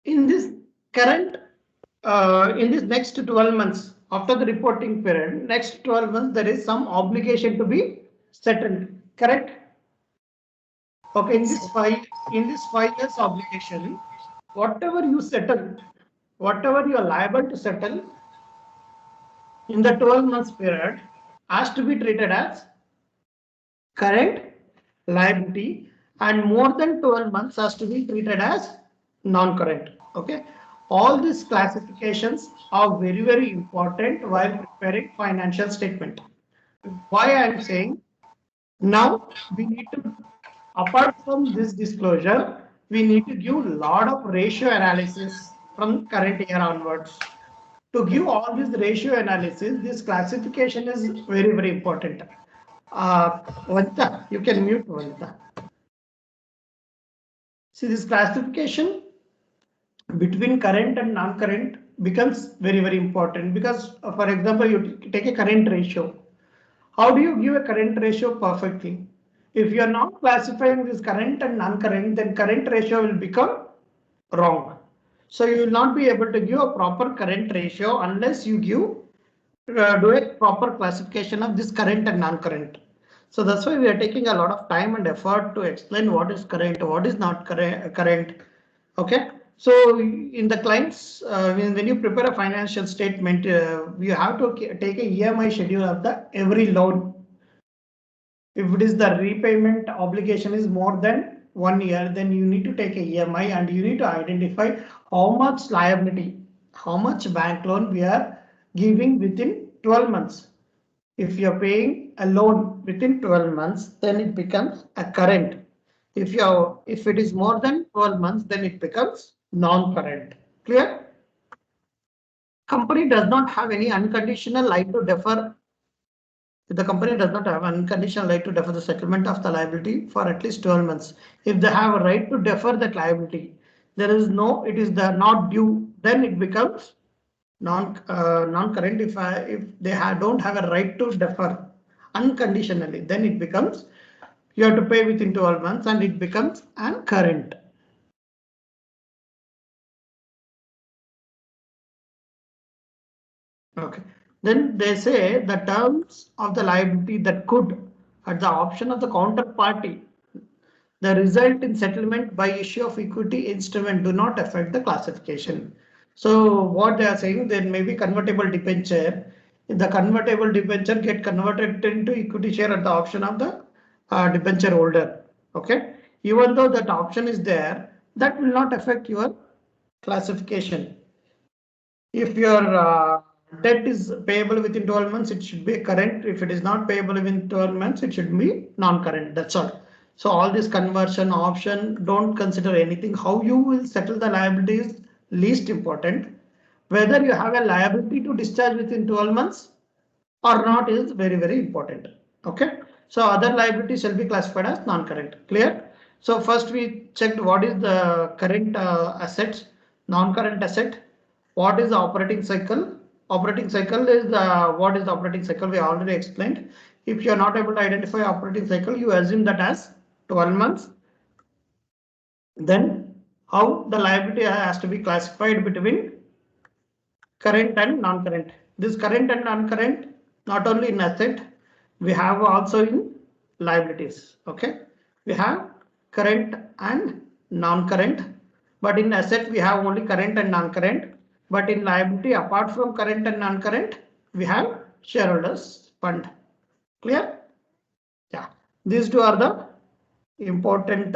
in this current, in this next 12 months after the reporting period, next 12 months, there is some obligation to be settled, correct? Okay, in this 5 years obligation, whatever you settle, whatever you are liable to settle in the 12 months period has to be treated as current liability, and more than 12 months has to be treated as non-current. Okay, all these classifications are very, very important while preparing financial statement. Why I am saying now we need to, apart from this disclosure, we need to give a lot of ratio analysis from current year onwards. To give all this ratio analysis, this classification is very, very important. Vanita, you can mute Vanita. See, this classification between current and non-current becomes very, very important because, for example, you take a current ratio. How do you give a current ratio perfectly? If you are not classifying this current and non-current, then current ratio will become wrong. So you will not be able to give a proper current ratio unless you do a proper classification of this current and non-current. So that's why we are taking a lot of time and effort to explain what is current, what is not current. Okay. So in the clients, when you prepare a financial statement, you have to take a EMI schedule of the every loan. If it is the repayment obligation is more than 1 year, then you need to take a EMI and you need to identify how much liability, how much bank loan we are giving within 12 months. If you're paying a loan within 12 months, then it becomes a current. If it is more than 12 months, then it becomes non-current. Clear? Company does not have any unconditional right to defer. The company does not have unconditional right to defer the settlement of the liability for at least 12 months. If they have a right to defer that liability, it is not due, then it becomes non-current. If they don't have a right to defer unconditionally, then it becomes you have to pay within 12 months and it becomes current. Okay. Then they say the terms of the liability that could, at the option of the counterparty, the result in settlement by issue of equity instrument do not affect the classification. So what they are saying, there may be convertible debenture. If the convertible debenture get converted into equity share at the option of the debenture holder. Okay. Even though that option is there, that will not affect your classification. If your debt is payable within 12 months, it should be current. If it is not payable within 12 months, it should be non-current. That's all. So all this conversion option, don't consider anything. How you will settle the liability is least important. Whether you have a liability to discharge within 12 months or not is very, very important. Okay. So other liabilities shall be classified as non-current. Clear? So first we checked what is the current assets, non-current asset. What is the operating cycle? Operating cycle is what is the operating cycle? We already explained. If you are not able to identify operating cycle, you assume that as 12 months. Then how the liability has to be classified between current and non-current. This current and non-current not only in asset, we have also in liabilities. Okay, we have current and non-current, but in asset we have only current and non-current. But in liability, apart from current and non-current, we have shareholders fund. Clear? Yeah, these two are the important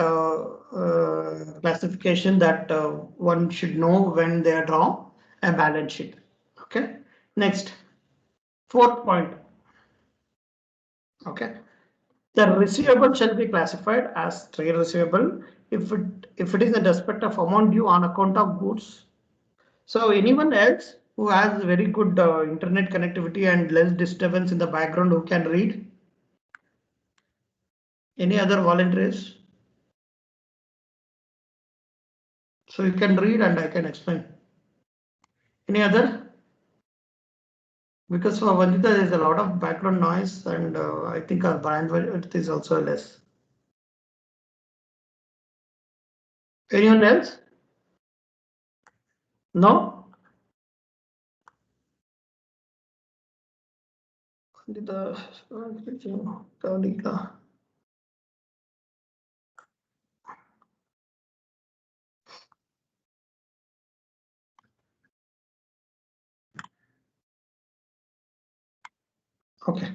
classification that one should know when they draw a balance sheet. Okay. Next, fourth point. Okay. The receivable shall be classified as trade receivable if it is in respect of amount due on account of goods. So anyone else who has very good internet connectivity and less disturbance in the background who can read? Any other volunteers? So you can read and I can explain. Any other? Because for Vandita there is a lot of background noise and I think our bandwidth is also less. Anyone else? No? Vandita. Okay.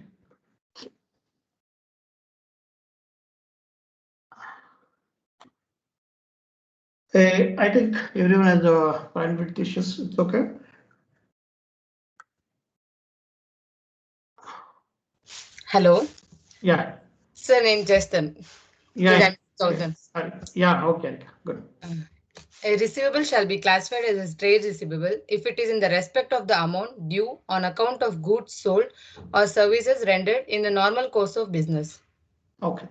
I think everyone has a bandwidth issues. It's okay. Hello. Yeah. Sir, name Justin. Yeah. Yeah. Okay. Good. A receivable shall be classified as a trade receivable if it is in the respect of the amount due on account of goods sold or services rendered in the normal course of business. Okay.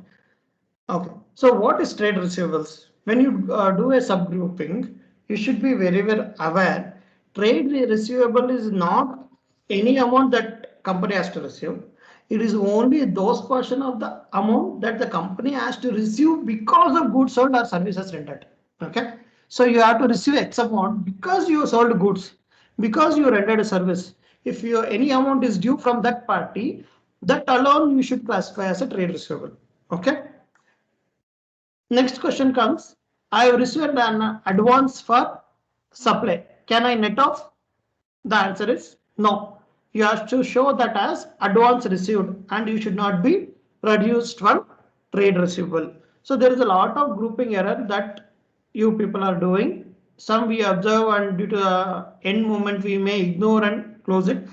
Okay. So what is trade receivables? When you do a subgrouping, you should be very well aware. Trade receivable is not any amount that company has to receive. It is only those portion of the amount that the company has to receive because of goods sold or services rendered. Okay. So you have to receive X amount because you sold goods, because you rendered a service. If any amount is due from that party, that alone you should classify as a trade receivable. Okay. Next question comes. I have received an advance for supply. Can I net off? The answer is no. You have to show that as advance received and you should not be reduced from trade receivable. So there is a lot of grouping error that you people are doing. Some we observe and due to the end moment we may ignore and close it.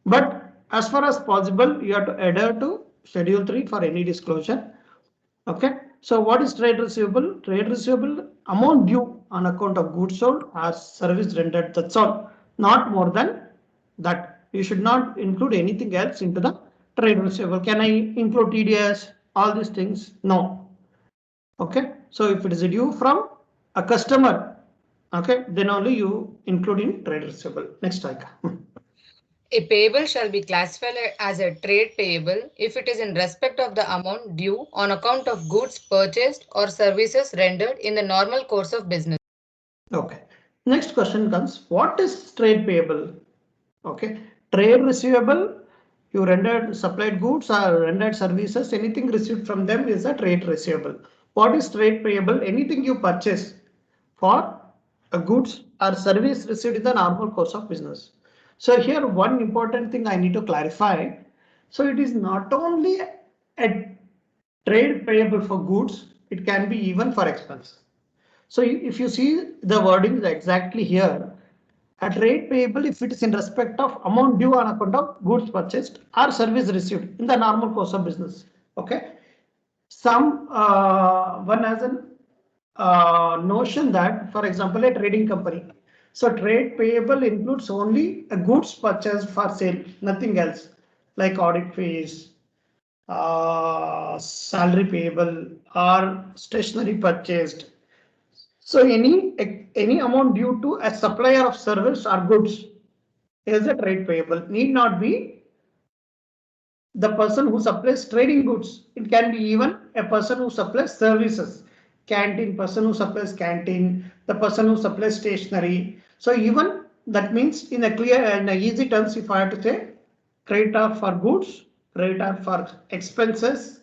But as far as possible, you have to adhere to schedule 3 for any disclosure. Okay. So what is trade receivable? Trade receivable amount due on account of goods sold or service rendered. That's all. Not more than that. You should not include anything else into the trade receivable. Can I include TDS? All these things? No. Okay. So if it is due from a customer, okay, then only you include in trade receivable. Next slide. A payable shall be classified as a trade payable if it is in respect of the amount due on account of goods purchased or services rendered in the normal course of business. Okay. Next question comes, what is trade payable? Okay. Trade receivable, you rendered supplied goods or rendered services, anything received from them is a trade receivable. What is trade payable? Anything you purchase for a goods or service received in the normal course of business. So here one important thing I need to clarify. So it is not only a trade payable for goods, it can be even for expense. So if you see the wording exactly here, a trade payable if it is in respect of amount due on account of goods purchased or service received in the normal course of business. Okay. Some one has an notion that, for example, a trading company. So trade payable includes only a goods purchased for sale, nothing else, like audit fees, salary payable, or stationery purchased. So any amount due to a supplier of service or goods is a trade payable. Need not be the person who supplies trading goods. It can be even a person who supplies services. Canteen, person who supplies canteen, the person who supplies stationery. So even that means in a clear and easy terms, if I have to say creditor for goods, creditor for expenses,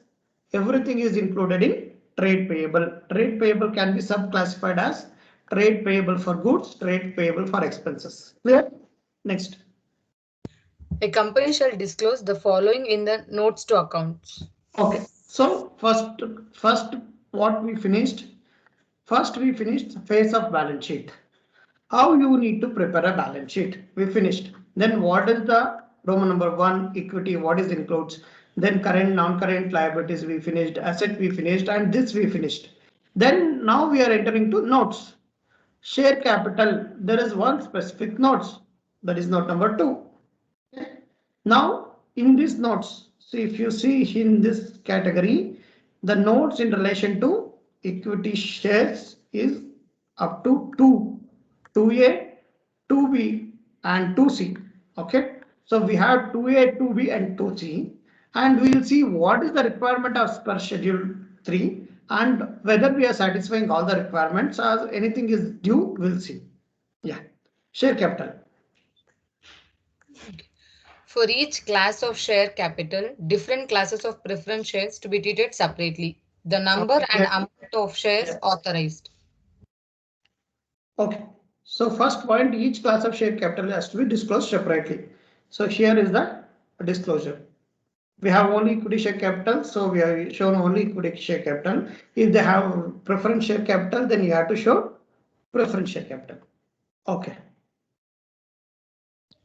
everything is included in trade payable. Trade payable can be subclassified as trade payable for goods, trade payable for expenses. Clear? Next. A company shall disclose the following in the notes to accounts. Okay, so first what we finished. First we finished the phase of balance sheet. How you need to prepare a balance sheet. We finished. Then what is the Roman number 1 equity? What is includes? Then current, non-current liabilities we finished. Asset we finished, and this we finished. Then now we are entering to notes. Share capital. There is one specific notes. That is note number 2. Now in these notes, so if you see in this category, the notes in relation to equity shares is up to 2A, 2B and 2C. Okay. So we have 2A, 2B and 2C, and we will see what is the requirement as per schedule 3 and whether we are satisfying all the requirements or anything is due, we'll see. Yeah. Share capital. For each class of share capital, different classes of preference shares to be treated separately. The number and amount of shares authorized. Okay. So first point, each class of share capital has to be disclosed separately. So here is the disclosure. We have only equity share capital, so we have shown only equity share capital. If they have preference share capital, then you have to show preference share capital. Okay.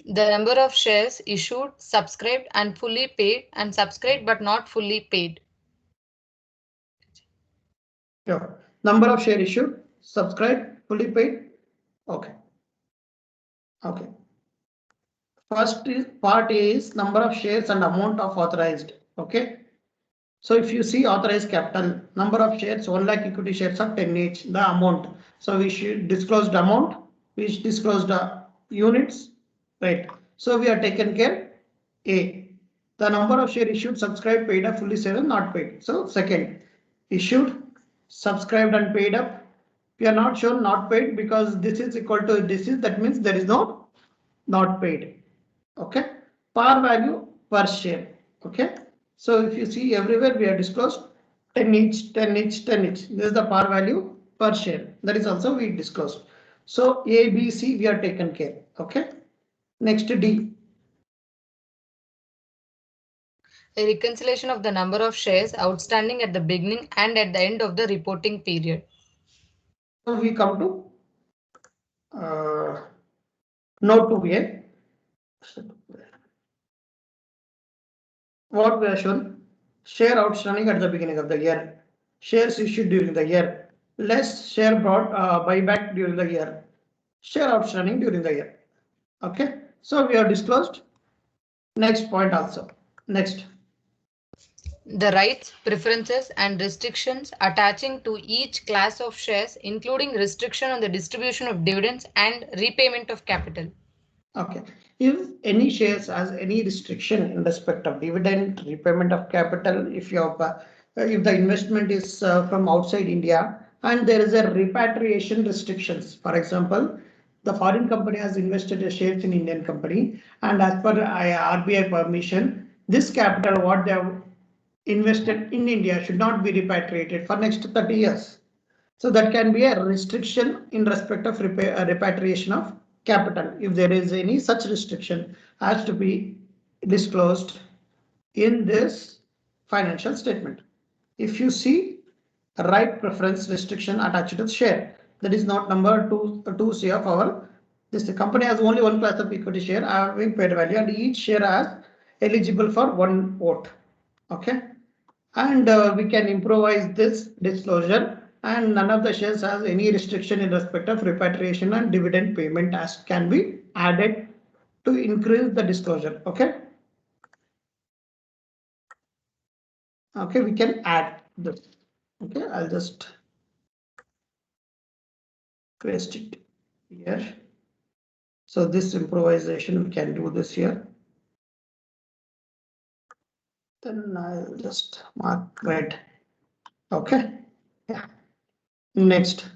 The number of shares issued, subscribed and fully paid, and subscribed but not fully paid. Yeah. Number of share issued, subscribed, fully paid. Okay. Okay. First part is number of shares and amount of authorized. Okay. So if you see authorized capital, number of shares, 1 lakh equity shares of 10 each, the amount. So we should disclose the amount, we should disclose the units, right? So we are taken care. A, the number of share issued, subscribed, paid up, fully sold, not paid. So second, issued, subscribed and paid up. We are not shown not paid because this is equal to this is, that means there is no not paid. Okay, par value per share. Okay. So if you see everywhere we are disclosed 10 each, 10 each, 10 each. This is the par value per share. That is also we disclosed. So A, B, C we are taken care. Okay. Next D. A reconciliation of the number of shares outstanding at the beginning and at the end of the reporting period. So we come to note 2A. What we are shown, share outstanding at the beginning of the year, shares issued during the year, less share brought buyback during the year, share outstanding during the year. Okay, so we have disclosed. Next point also. Next. The rights, preferences, and restrictions attaching to each class of shares, including restriction on the distribution of dividends and repayment of capital. Okay, if any shares has any restriction in respect of dividend, repayment of capital, if if the investment is from outside India and there is a repatriation restrictions, for example, the foreign company has invested a shares in Indian company and as per RBI permission, this capital what they have invested in India should not be repatriated for next 30 years. So that can be a restriction in respect of repatriation of capital. If there is any such restriction, has to be disclosed in this financial statement. If you see right preference restriction attached to the share, that is not number 2C of our. The company has only one class of equity share having paid value, and each share has eligible for one vote. Okay, and we can improvise this disclosure, and none of the shares has any restriction in respect of repatriation and dividend payment as can be added to increase the disclosure. Okay. Okay, we can add this. Okay, I'll just paste it here. So this improvisation we can do this here. Then I'll just mark red. Okay. Yeah. Next.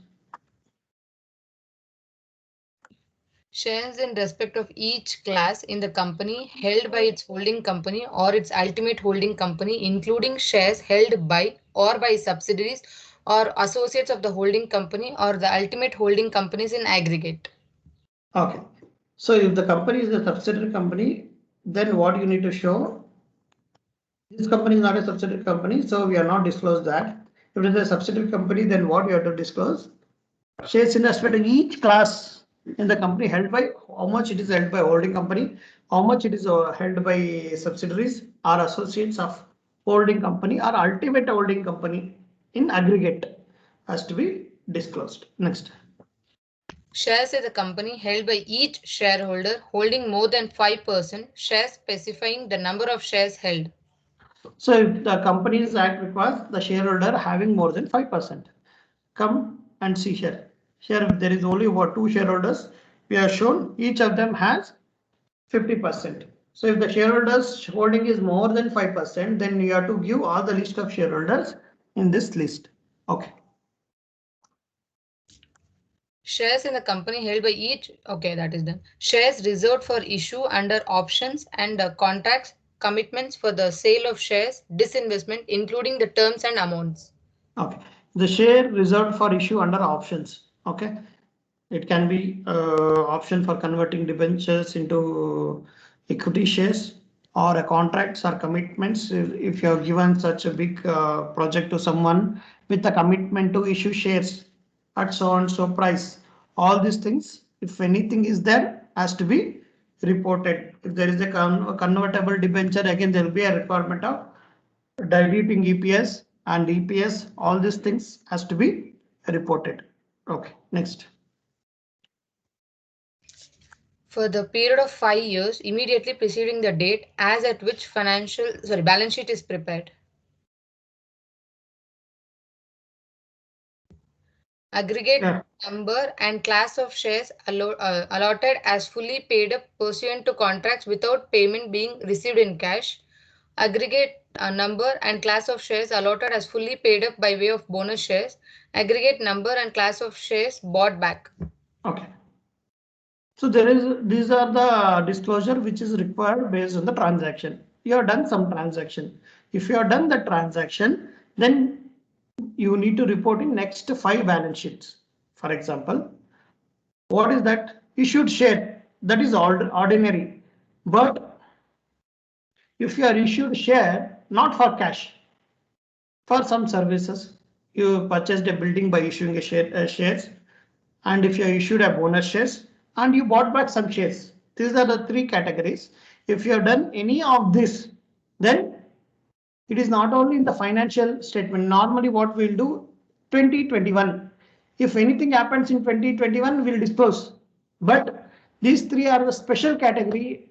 Shares in respect of each class in the company held by its holding company or its ultimate holding company, including shares held by or by subsidiaries or associates of the holding company or the ultimate holding companies in aggregate. Okay. So if the company is a subsidiary company, then what you need to show? This company is not a subsidiary company, so we are not disclosed that. If it is a subsidiary company, then what you have to disclose? Shares in respect of each class in the company held by, how much it is held by holding company, how much it is held by subsidiaries or associates of holding company or ultimate holding company in aggregate has to be disclosed. Next. Shares in the company held by each shareholder holding more than 5%, shares specifying the number of shares held. So if the Companies Act requires the shareholder having more than 5%. Come and see here. Here there is only about 2 shareholders. We are shown each of them has 50%. So if the shareholders holding is more than 5%, then you have to give all the list of shareholders in this list. Okay. Shares in the company held by each, okay, that is done. Shares reserved for issue under options and contracts, commitments for the sale of shares, disinvestment, including the terms and amounts. Okay. The share reserved for issue under options. Okay. It can be option for converting debentures into equity shares or a contracts or commitments. If you have given such a big project to someone with a commitment to issue shares at so and so price, all these things, if anything is there, has to be reported. If there is a convertible debenture, again there will be a requirement of diluting EPS and EPS. All these things has to be reported. Okay, next. For the period of 5 years immediately preceding the date as at which balance sheet is prepared. Aggregate number and class of shares allotted as fully paid up pursuant to contracts without payment being received in cash. Aggregate number and class of shares allotted as fully paid up by way of bonus shares. Aggregate number and class of shares bought back. Okay. So these are the disclosure which is required based on the transaction. You have done some transaction. If you have done the transaction, then you need to report in next 5 balance sheets. For example, what is that? Issued share, that is ordinary, but if you are issued share, not for cash, for some services, you purchased a building by issuing a shares, and if you are issued a bonus shares and you bought back some shares, these are the three categories. If you have done any of this, then it is not only in the financial statement. Normally what we'll do 2021. If anything happens in 2021, we'll disclose. But these three are the special category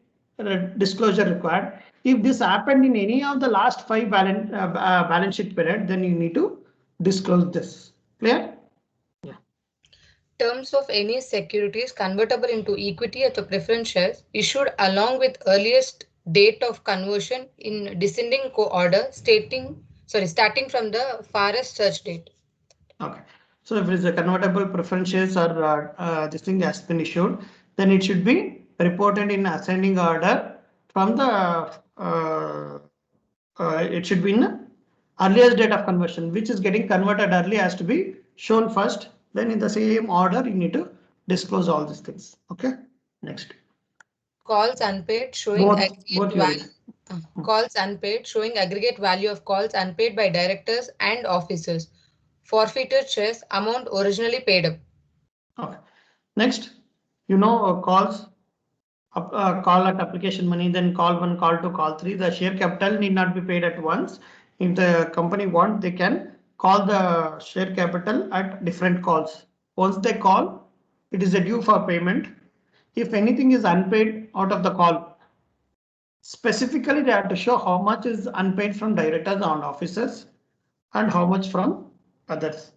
disclosure required. If this happened in any of the last five balance sheet period, then you need to disclose this. Clear? Yeah. Terms of any securities convertible into equity at the preference shares issued along with earliest date of conversion in descending order starting from the farthest such date. Okay. So if it is a convertible preference shares or this thing has been issued, then it should be reported in ascending order from the it should be in earliest date of conversion, which is getting converted early has to be shown first. Then in the same order, you need to disclose all these things. Okay. Next. Calls unpaid showing calls unpaid showing aggregate value of calls unpaid by directors and officers. Forfeited shares amount originally paid up. Okay. Next, calls. Call at application money, then call 1, call 2, call 3. The share capital need not be paid at once. If the company want, they can call the share capital at different calls. Once they call, it is a due for payment. If anything is unpaid out of the call, specifically they have to show how much is unpaid from directors and officers and how much from others.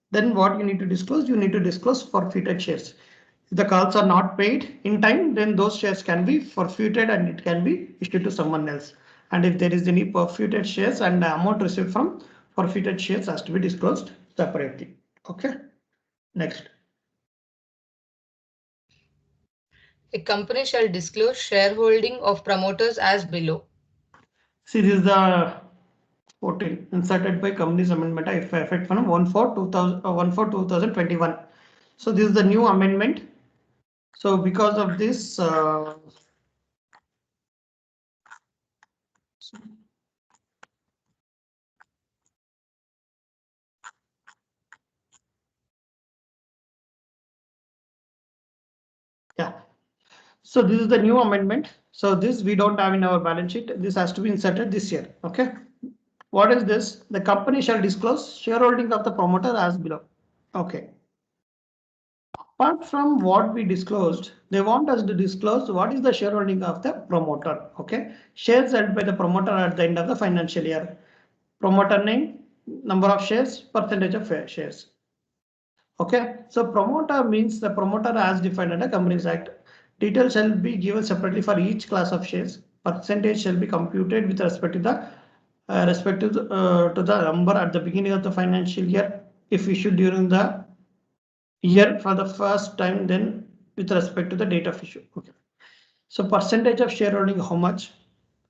Then what you need to disclose? You need to disclose forfeited shares. If the calls are not paid in time, then those shares can be forfeited and it can be issued to someone else. And if there is any forfeited shares and the amount received from forfeited shares has to be disclosed separately. Okay. Next. A company shall disclose shareholding of promoters as below. See, this is the 14 inserted by Companies Amendment effect from 1/4/2021. So this is the new amendment. So because of this, yeah. So this is the new amendment. So this we don't have in our balance sheet. This has to be inserted this year. Okay. What is this? The company shall disclose shareholding of the promoter as below. Okay. Apart from what we disclosed, they want us to disclose what is the shareholding of the promoter. Okay. Shares held by the promoter at the end of the financial year. Promoter name, number of shares, percentage of shares. Okay. So promoter means the promoter as defined under Companies Act. Details shall be given separately for each class of shares. Percentage shall be computed with respect to the to the number at the beginning of the financial year if issued during the year for the first time, then with respect to the date of issue. Okay. So percentage of shareholding, how much?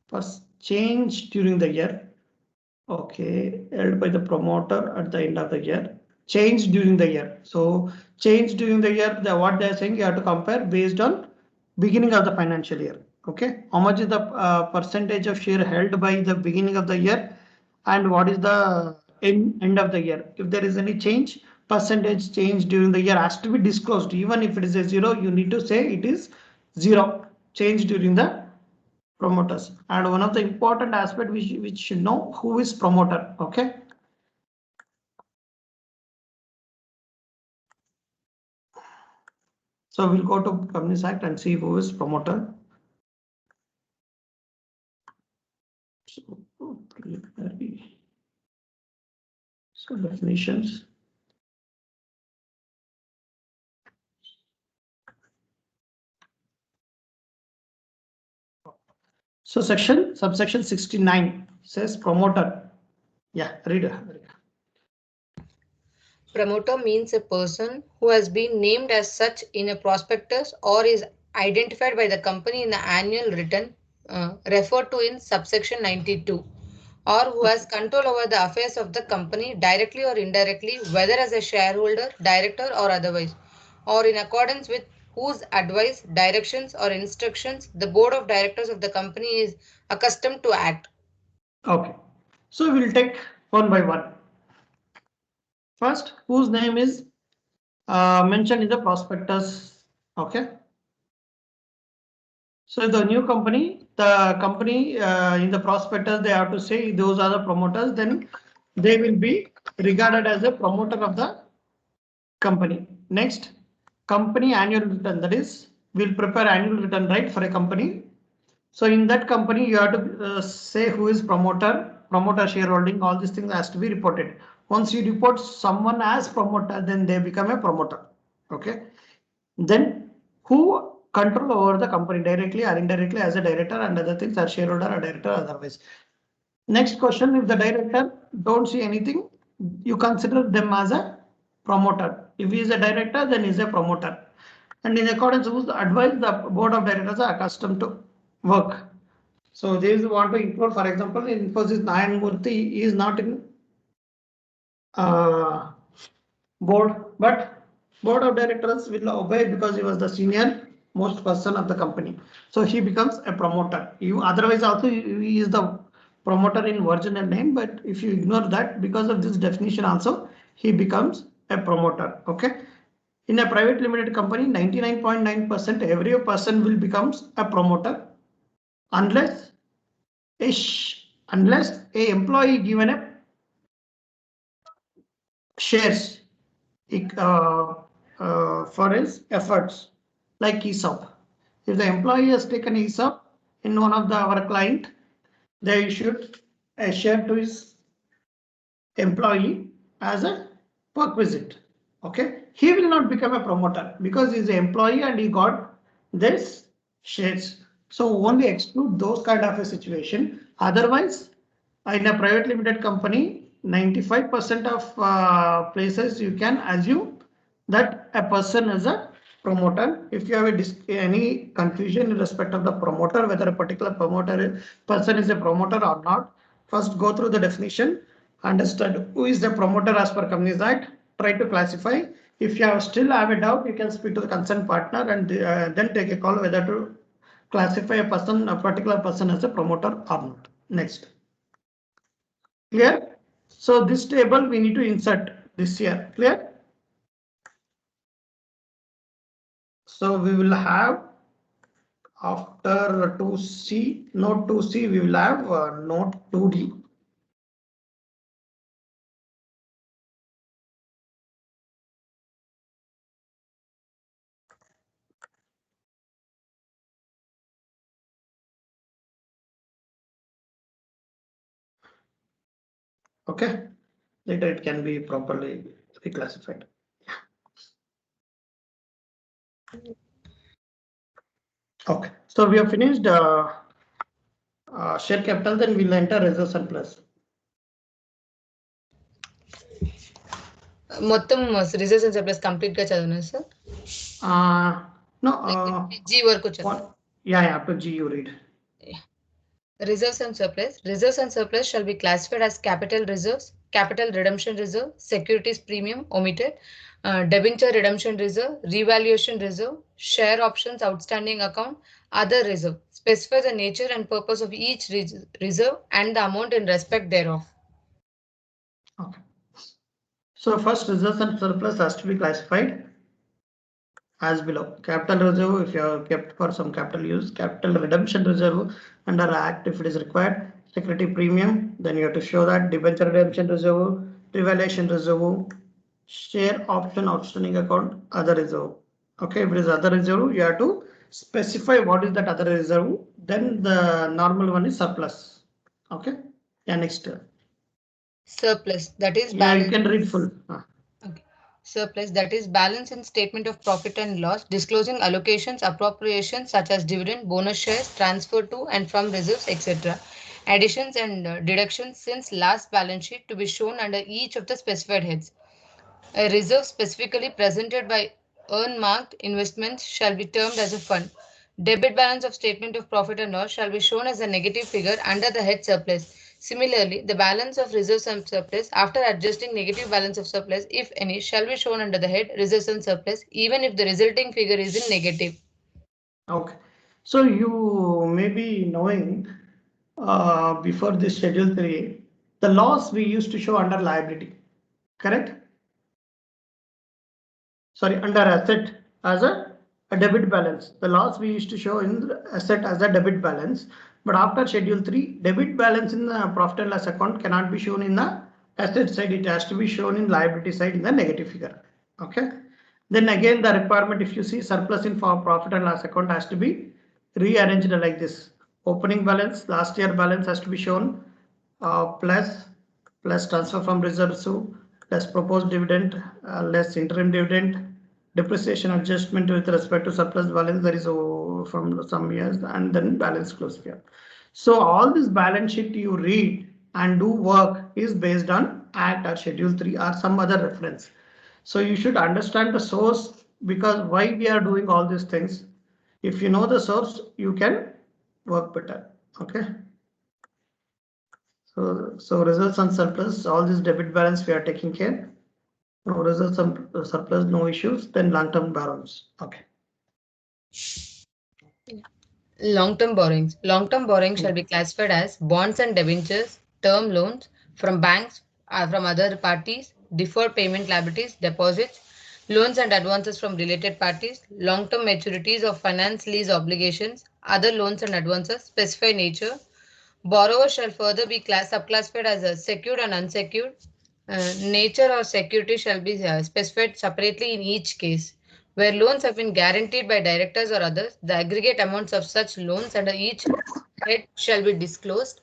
First change during the year. Okay, held by the promoter at the end of the year. Change during the year. So change during the year, what they are saying, you have to compare based on beginning of the financial year. Okay, how much is the percentage of share held by the beginning of the year and what is the end of the year? If there is any change, percentage change during the year has to be disclosed. Even if it is a 0, you need to say it is 0 change during the promoters. And one of the important aspect which should know who is promoter. Okay. So we'll go to Companies Act and see who is promoter. So definitions. So subsection 69 says promoter. Yeah, read it. Promoter means a person who has been named as such in a prospectus or is identified by the company in the annual return referred to in subsection 92, or who has control over the affairs of the company directly or indirectly, whether as a shareholder, director or otherwise, or in accordance with whose advice, directions or instructions the board of directors of the company is accustomed to act. Okay. So we'll take one by one. First, whose name is mentioned in the prospectus. Okay. So the new company, in the prospectus, they have to say those are the promoters, then they will be regarded as a promoter of the company. Next, company annual return, that is, we'll prepare annual return, right, for a company. So in that company, you have to say who is promoter shareholding, all these things has to be reported. Once you report someone as promoter, then they become a promoter. Okay. Then who control over the company directly or indirectly as a director and other things, are shareholder or director otherwise. Next question, if the director don't see anything, you consider them as a promoter. If he is a director, then he is a promoter. And in accordance with the advice, the board of directors are accustomed to work. So they want to include, for example, in Infosys, Nayan Murthy is not in board, but board of directors will obey because he was the senior most person of the company. So he becomes a promoter. You otherwise also he is the promoter in original name, but if you ignore that, because of this definition also, he becomes a promoter. Okay. In a private limited company, 99.9% every person will becomes a promoter unless a employee given a shares for his efforts, like ESOP. If the employee has taken ESOP in one of our client, they issued a share to his employee as a perquisite. Okay, he will not become a promoter because he is an employee and he got this shares. So only exclude those kind of a situation. Otherwise, in a private limited company, 95% of places you can assume that a person is a promoter. If you have any confusion in respect of the promoter, whether a particular person is a promoter or not, first go through the definition, understand who is the promoter as per Companies Act, try to classify. If you still have a doubt, you can speak to the concerned partner and then take a call whether to classify a particular person as a promoter or not. Next. Clear? So this table we need to insert this here. Clear? So we will have after 2C, note 2C, we will have note 2D. Okay, later it can be properly reclassified. Okay, so we have finished share capital, then we'll enter reserves and plus. మొత్తం reserves and surplus complete గా చదవనా sir? No. G వరకు చదవండి. Yeah, up to G you read. Reserves and surplus. Reserves and surplus shall be classified as capital reserves, capital redemption reserve, securities premium omitted, debenture redemption reserve, revaluation reserve, share options outstanding account, other reserve. Specify the nature and purpose of each reserve and the amount in respect thereof. Okay. So first, reserves and surplus has to be classified as below. Capital reserve, if you have kept for some capital use, capital redemption reserve under Act if it is required, security premium, then you have to show that, debenture redemption reserve, revaluation reserve, share option outstanding account, other reserve. Okay, if it is other reserve, you have to specify what is that other reserve, then the normal one is surplus. Okay, yeah, next. Surplus, that is Yeah, balance. you can read full. Okay. Surplus, that is balance in statement of profit and loss, disclosing allocations, appropriations such as dividend, bonus shares, transfer to and from reserves, etc. Additions and deductions since last balance sheet to be shown under each of the specified heads. A reserve specifically presented by earmarked investments shall be termed as a fund. Debit balance of statement of profit and loss shall be shown as a negative figure under the head surplus. Similarly, the balance of reserves and surplus after adjusting negative balance of surplus, if any, shall be shown under the head reserves and surplus, even if the resulting figure is in negative. Okay, so you may be knowing before this schedule 3, the loss we used to show under liability, correct? Sorry, under asset as a debit balance. The loss we used to show in the asset as a debit balance, but after schedule 3, debit balance in the profit and loss account cannot be shown in the asset side. It has to be shown in liability side in the negative figure. Okay. Then again, the requirement, if you see surplus in for profit and loss account has to be rearranged like this. Opening balance, last year balance has to be shown plus transfer from reserves to less proposed dividend, less interim dividend, depreciation adjustment with respect to surplus balance that is from some years, and then balance close here. So all this balance sheet you read and do work is based on Act or Schedule 3 or some other reference. So you should understand the source, because why we are doing all these things. If you know the source, you can work better. Okay. So results and surplus, all this debit balance we are taking care. No results and surplus, no issues. Then long-term borrowings. Okay. Long-term borrowings. Long-term borrowing shall be classified as bonds and debentures, term loans from banks, from other parties, deferred payment liabilities, deposits, loans and advances from related parties, long-term maturities of finance lease obligations, other loans and advances, specified nature. Borrower shall further be subclassified as a secured and unsecured. Nature or security shall be specified separately in each case. Where loans have been guaranteed by directors or others, the aggregate amounts of such loans under each head shall be disclosed.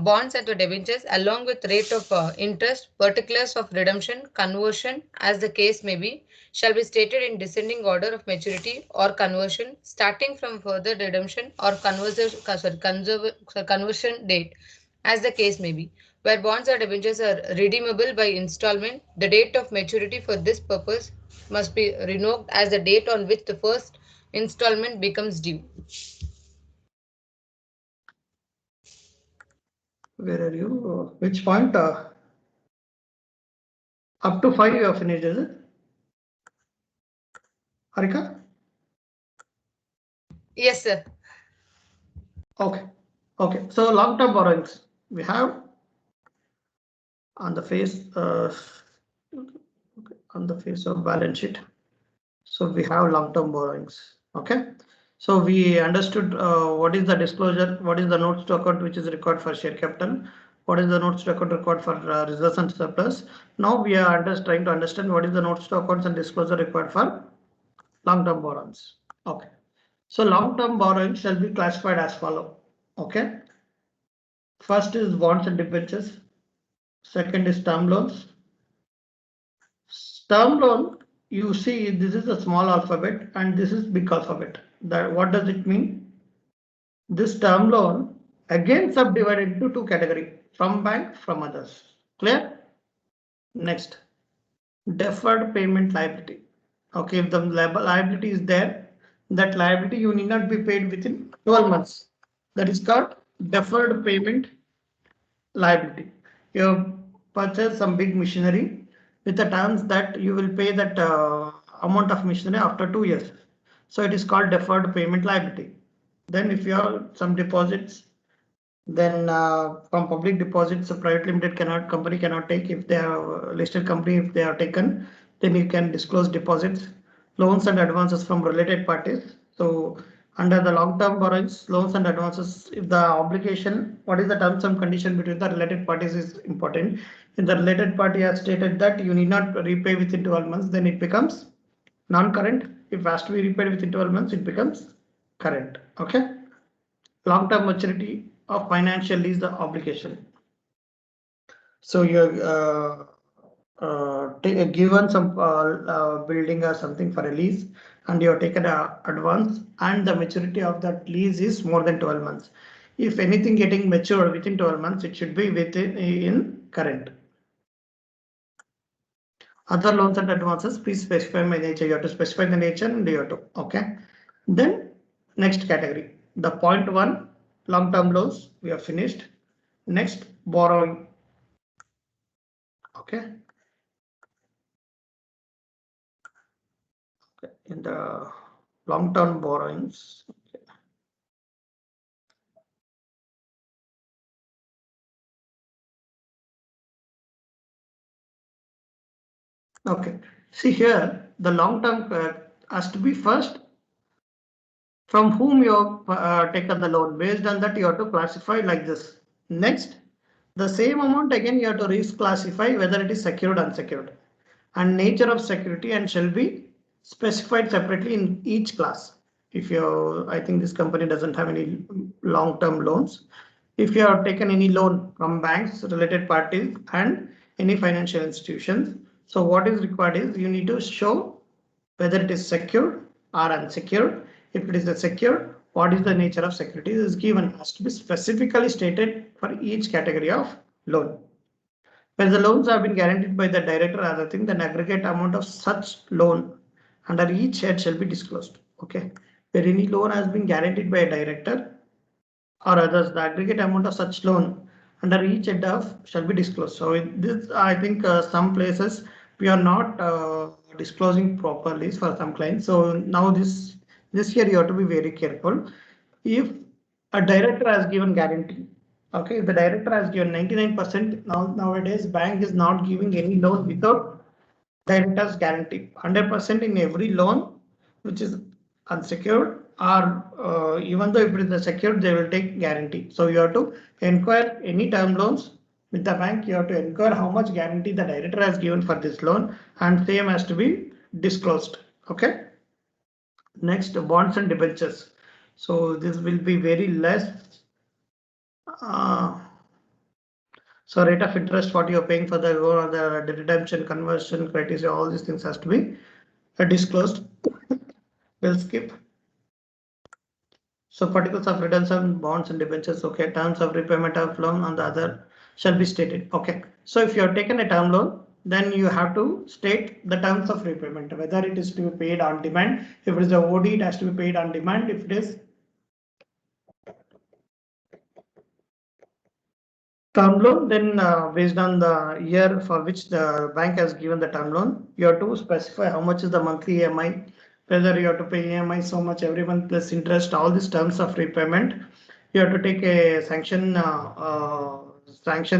Bonds and the debentures along with rate of interest, particulars of redemption, conversion as the case may be, shall be stated in descending order of maturity or conversion starting from further redemption or conversion date as the case may be. Where bonds or debentures are redeemable by installment, the date of maturity for this purpose must be revoked as the date on which the first installment becomes due. Where are you? Which point? Up to 5 you have finished, is it? Harika? Yes, sir. Okay. Okay. So long-term borrowings we have on the face of balance sheet. So we have long-term borrowings. Okay. So we understood what is the disclosure, what is the notes to account which is required for share capital, what is the notes to account required for reserves and surplus. Now we are trying to understand what is the notes to accounts and disclosure required for long-term borrowings. Okay. So long-term borrowings shall be classified as follow. Okay. First is bonds and debentures. Second is term loans. Term loan, you see, this is a small alphabet and this is big alphabet. That what does it mean? This term loan again subdivided into two categories, from bank, from others. Clear? Next, deferred payment liability. Okay, if the liability is there, that liability you need not be paid within 12 months. That is called deferred payment liability. You have purchased some big machinery with the terms that you will pay that amount of machinery after 2 years. So it is called deferred payment liability. Then if you have some deposits, then from public deposits, a private limited company cannot take. If they are listed company, if they are taken, then you can disclose deposits, loans and advances from related parties. So under the long-term borrowings, loans and advances, if the obligation, what is the terms and condition between the related parties is important. If the related party has stated that you need not repay within 12 months, then it becomes non-current. If has to be repaid within 12 months, it becomes current. Okay. Long-term maturity of financial lease the obligation. So you're given some building or something for a lease, and you have taken an advance, and the maturity of that lease is more than 12 months. If anything getting matured within 12 months, it should be within in current. Other loans and advances, please specify my nature. You have to specify the nature and you have to. Okay. Then next category, the point 1 long-term loans we have finished. Next, borrowing. Okay. In the long-term borrowings, Okay. See here, the long-term has to be first from whom you have taken the loan. Based on that, you have to classify like this. Next, the same amount again you have to reclassify whether it is secured or unsecured, and nature of security and shall be specified separately in each class. If you, I think this company doesn't have any long-term loans. If you have taken any loan from banks, related parties, and any financial institutions, so what is required is you need to show whether it is secured or unsecured. If it is a secured, what is the nature of security is given, has to be specifically stated for each category of loan. When the loans have been guaranteed by the director or other thing, then aggregate amount of such loan under each head shall be disclosed. Okay, where any loan has been guaranteed by a director or others, the aggregate amount of such loan under each head of shall be disclosed. So in this, I think some places we are not disclosing properly for some clients. So now this year you have to be very careful. If a director has given guarantee, okay, the director has given 99%. Nowadays bank is not giving any loan without director's guarantee. 100% in every loan which is unsecured, or even though if it is secured, they will take guarantee. So you have to inquire any term loans with the bank. You have to inquire how much guarantee the director has given for this loan, and same has to be disclosed. Okay. Next, bonds and debentures. So this will be very less. So rate of interest, what you are paying for the loan, or the redemption, conversion criteria, all these things has to be disclosed. We'll skip. So particulars of redemption, bonds and debentures. Okay, terms of repayment of loan on the other shall be stated. Okay, so if you have taken a term loan, then you have to state the terms of repayment, whether it is to be paid on demand. If it is a OD, it has to be paid on demand. If it is term loan, then based on the year for which the bank has given the term loan, you have to specify how much is the monthly EMI, whether you have to pay EMI so much every month plus interest, all these terms of repayment. You have to take a sanction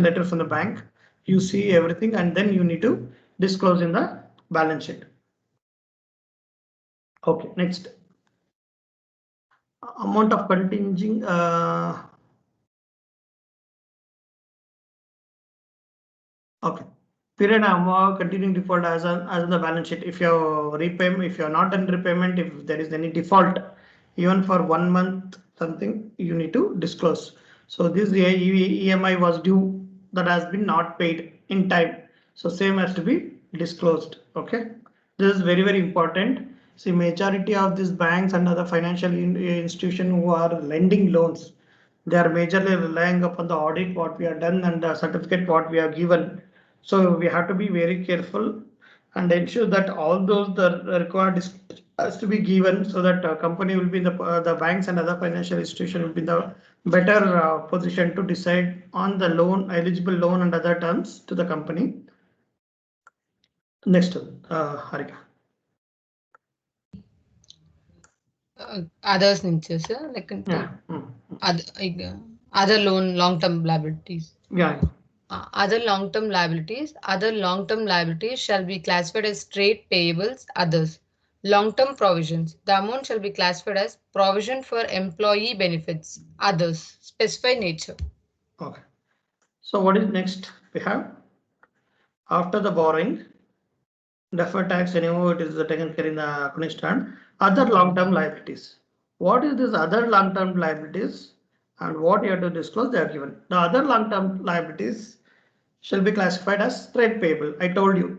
letter from the bank. You see everything, and then you need to disclose in the balance sheet. Okay, next, amount of contingent. Okay. Period amount continuing default as on the balance sheet. If you repay, if you are not done repayment, if there is any default, even for 1 month something, you need to disclose. So this EMI was due that has been not paid in time. So same has to be disclosed. Okay. This is very, very important. See, majority of these banks and other financial institutions who are lending loans, they are majorly relying upon the audit what we have done and the certificate what we have given. So we have to be very careful and ensure that all those the required has to be given, so that company will be the banks and other financial institution will be the better position to decide on the loan, eligible loan and other terms to the company. Next, Harika. Others natures, like Yeah. other loan long-term liabilities. Yeah. Other long-term liabilities shall be classified as trade payables. Others long-term provisions, the amount shall be classified as provision for employee benefits. Others specify nature. Okay. So what is next? We have, after the borrowing, deferred tax anymore, it is taken care in the next term. Other long-term liabilities. What is this other long-term liabilities and what you have to disclose? They are given. The other long-term liabilities shall be classified as trade payable. I told you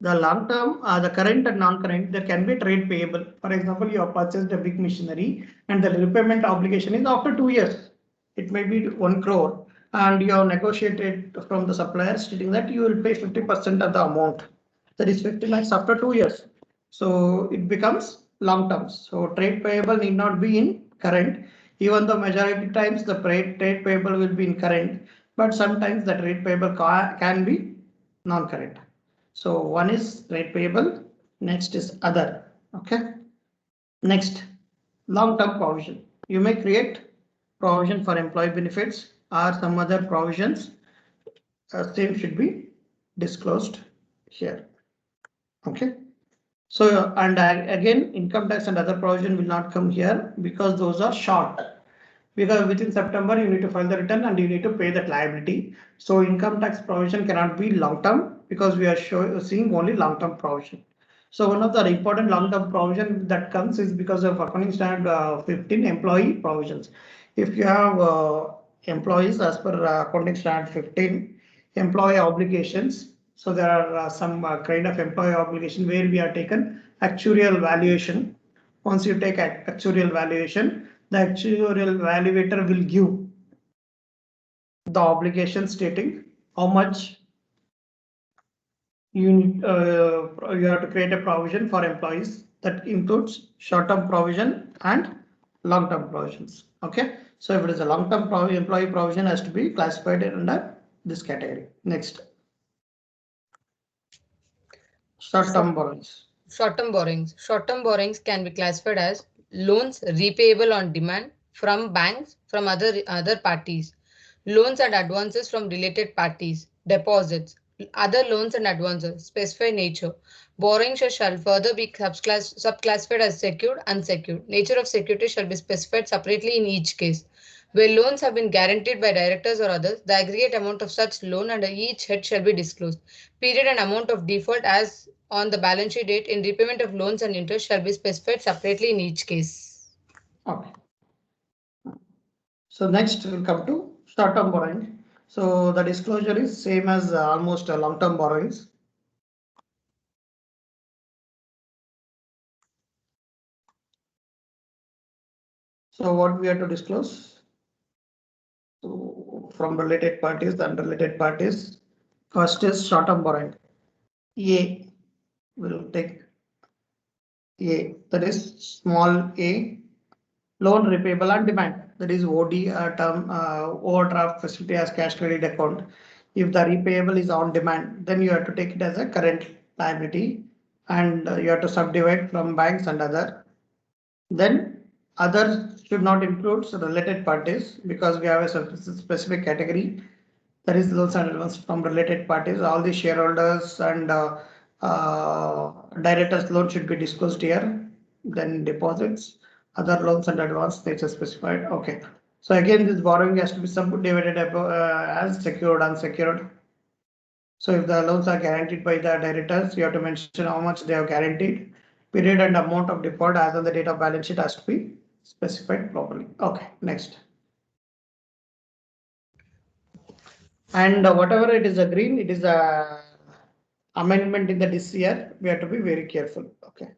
the long-term, the current and non-current, there can be trade payable. For example, you have purchased a big machinery and the repayment obligation is after 2 years. It may be 1 crore and you have negotiated from the supplier stating that you will pay 50% of the amount. That is 50 lakhs after 2 years. So it becomes long term. So trade payable need not be in current, even though majority times the trade payable will be in current, but sometimes the trade payable can be non-current. So one is trade payable, next is other. Okay. Next, long-term provision. You may create provision for employee benefits or some other provisions. Same should be disclosed here. Okay. So, and again, income tax and other provision will not come here because those are short. Because within September, you need to file the return and you need to pay that liability. So income tax provision cannot be long term because we are seeing only long term provision. So one of the important long term provision that comes is because of accounting standard 15 employee provisions. If you have employees as per accounting standard 15 employee obligations, so there are some kind of employee obligation where we are taken actuarial valuation. Once you take actuarial valuation, the actuarial valuator will give the obligation stating how much you have to create a provision for employees that includes short-term provision and long-term provisions. Okay, so if it is a long-term employee provision has to be classified under this category. Next, short-term borrowings. Short-term borrowings. Short-term borrowings can be classified as loans repayable on demand from banks from other parties, loans and advances from related parties, deposits, other loans and advances, specified nature. Borrowing shall further be subclassified as secured, unsecured. Nature of security shall be specified separately in each case. Where loans have been guaranteed by directors or others, the aggregate amount of such loan under each head shall be disclosed. Period and amount of default as on the balance sheet date in repayment of loans and interest shall be specified separately in each case. Okay. So next we'll come to short-term borrowing. So the disclosure is same as almost long-term borrowings. So what we have to disclose? So from related parties, the unrelated parties. First is short-term borrowing. A will take A, that is small a, loan repayable on demand. That is OD term overdraft facility as cash credit account. If the repayable is on demand, then you have to take it as a current liability and you have to subdivide from banks and other. Then others should not include related parties because we have a specific category that is loans and advances from related parties. All the shareholders and directors loan should be disclosed here. Then deposits, other loans and advance nature specified. Okay. So again, this borrowing has to be subdivided as secured, unsecured. So if the loans are guaranteed by the directors, you have to mention how much they have guaranteed. Period and amount of default as on the date of balance sheet has to be specified properly. Okay, next. And whatever it is agreed, it is a amendment in the this year. We have to be very careful. Okay.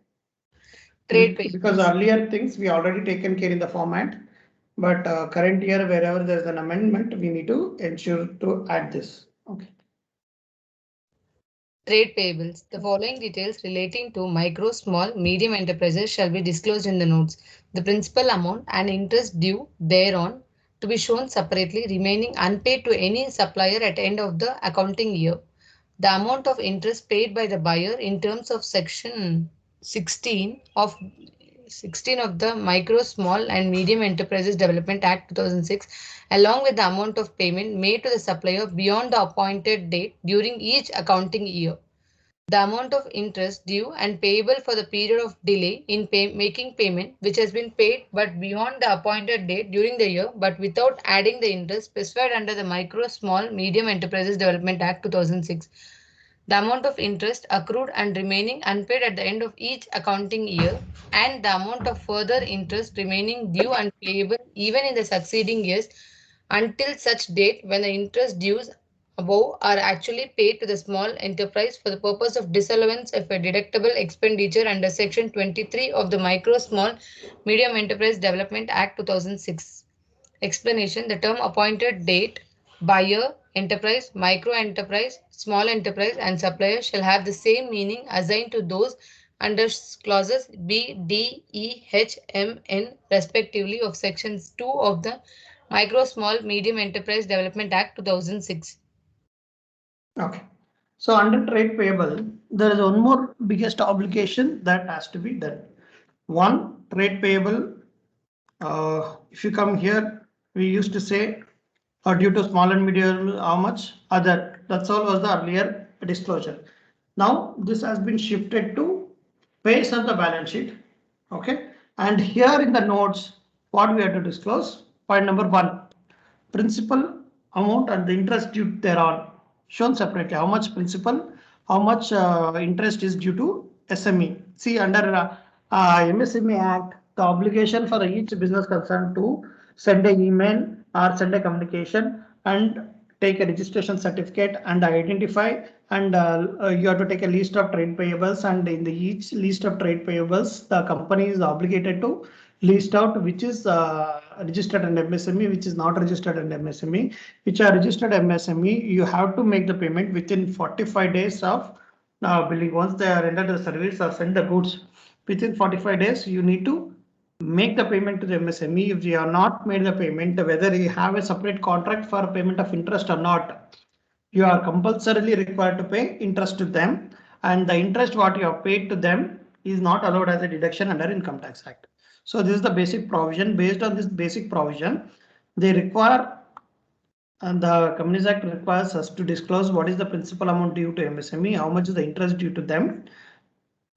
Trade payables. Because earlier things we already taken care in the format, but current year wherever there is an amendment, we need to ensure to add this. Okay. Trade payables. The following details relating to micro, small, medium enterprises shall be disclosed in the notes. The principal amount and interest due thereon to be shown separately, remaining unpaid to any supplier at end of the accounting year. The amount of interest paid by the buyer in terms of section 16 of the Micro, Small and Medium Enterprises Development Act 2006, along with the amount of payment made to the supplier beyond the appointed date during each accounting year. The amount of interest due and payable for the period of delay in making payment which has been paid but beyond the appointed date during the year but without adding the interest specified under the Micro, Small, Medium Enterprises Development Act 2006. The amount of interest accrued and remaining unpaid at the end of each accounting year and the amount of further interest remaining due and payable even in the succeeding years until such date when the interest dues above are actually paid to the small enterprise for the purpose of disallowance of a deductible expenditure under Section 23 of the Micro, Small, Medium Enterprise Development Act 2006. Explanation: the term appointed date, buyer, enterprise, micro enterprise, small enterprise, and supplier shall have the same meaning assigned to those under clauses B, D, E, H, M, N, respectively, of sections 2 of the Micro, Small, Medium Enterprise Development Act 2006. Okay. So under trade payable, there is one more biggest obligation that has to be done. One, trade payable. If you come here, we used to say due to small and medium, how much other. That's all was the earlier disclosure. Now this has been shifted to face of the balance sheet. Okay, and here in the notes, what we have to disclose? Point number 1, principal amount and the interest due thereon shown separately. How much principal, how much interest is due to SME. See, under MSME Act, the obligation for each business concerned to send an email or send a communication and take a registration certificate and identify, and you have to take a list of trade payables, and in the each list of trade payables the company is obligated to list out which is registered in MSME, which is not registered in MSME. Which are registered MSME, you have to make the payment within 45 days of billing. Once they are rendered the service or send the goods, within 45 days you need to make the payment to the MSME. If you have not made the payment, whether you have a separate contract for payment of interest or not, you are compulsorily required to pay interest to them, and the interest what you have paid to them is not allowed as a deduction under Income Tax Act. So this is the basic provision. Based on this basic provision, they require, and the Companies Act requires us to disclose what is the principal amount due to MSME, how much is the interest due to them,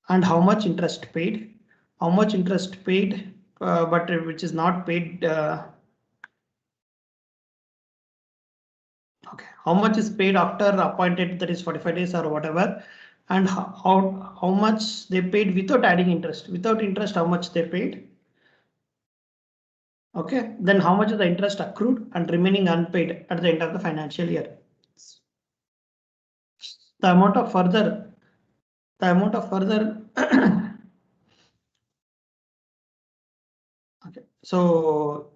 and how much interest paid, how much interest paid, but which is not paid. Okay, how much is paid after appointed, that is 45 days or whatever, and how much they paid without adding interest. Without interest, how much they paid. Okay, then how much is the interest accrued and remaining unpaid at the end of the financial year. The amount of further okay, so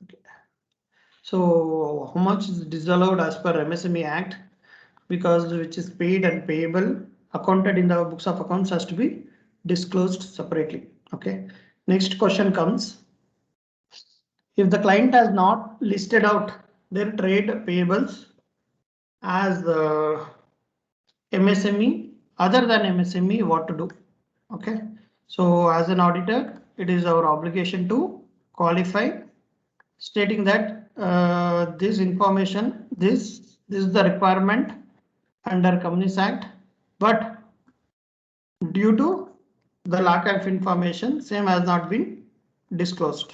okay. So how much is disallowed as per MSME Act, because which is paid and payable accounted in the books of accounts has to be disclosed separately. Okay, next question comes, if the client has not listed out their trade payables as MSME, other than MSME, what to do? Okay, so as an auditor, it is our obligation to qualify, stating that this information, this is the requirement under Companies Act, but due to the lack of information, same has not been disclosed.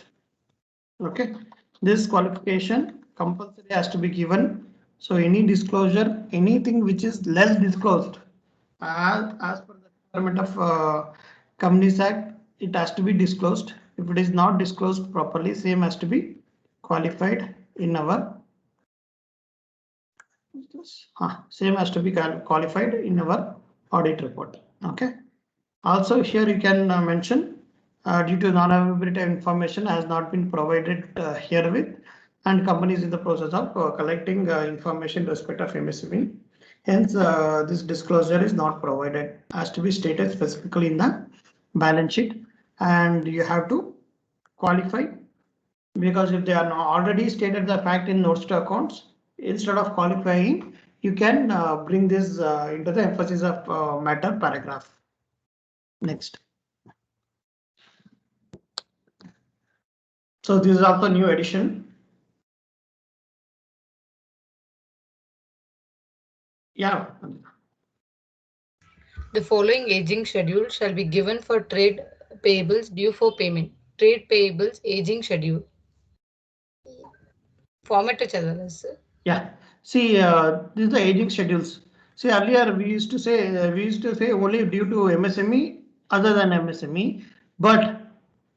Okay, this qualification compulsory has to be given. So any disclosure, anything which is less disclosed as per the requirement of Companies Act, it has to be disclosed. If it is not disclosed properly, same has to be qualified in our same has to be qualified in our audit report. Okay. Also here you can mention due to non-availability of information has not been provided herewith, and company is in the process of collecting information in respect of MSME. Hence, this disclosure is not provided, has to be stated specifically in the balance sheet, and you have to qualify, because if they are not already stated the fact in notes to accounts, instead of qualifying, you can bring this into the emphasis of matter paragraph. Next. So this is also new addition. Yeah. The following aging schedule shall be given for trade payables due for payment. Trade payables aging schedule. Format sir. Yeah. See, this is the aging schedules. See, earlier we used to say only due to MSME, other than MSME, but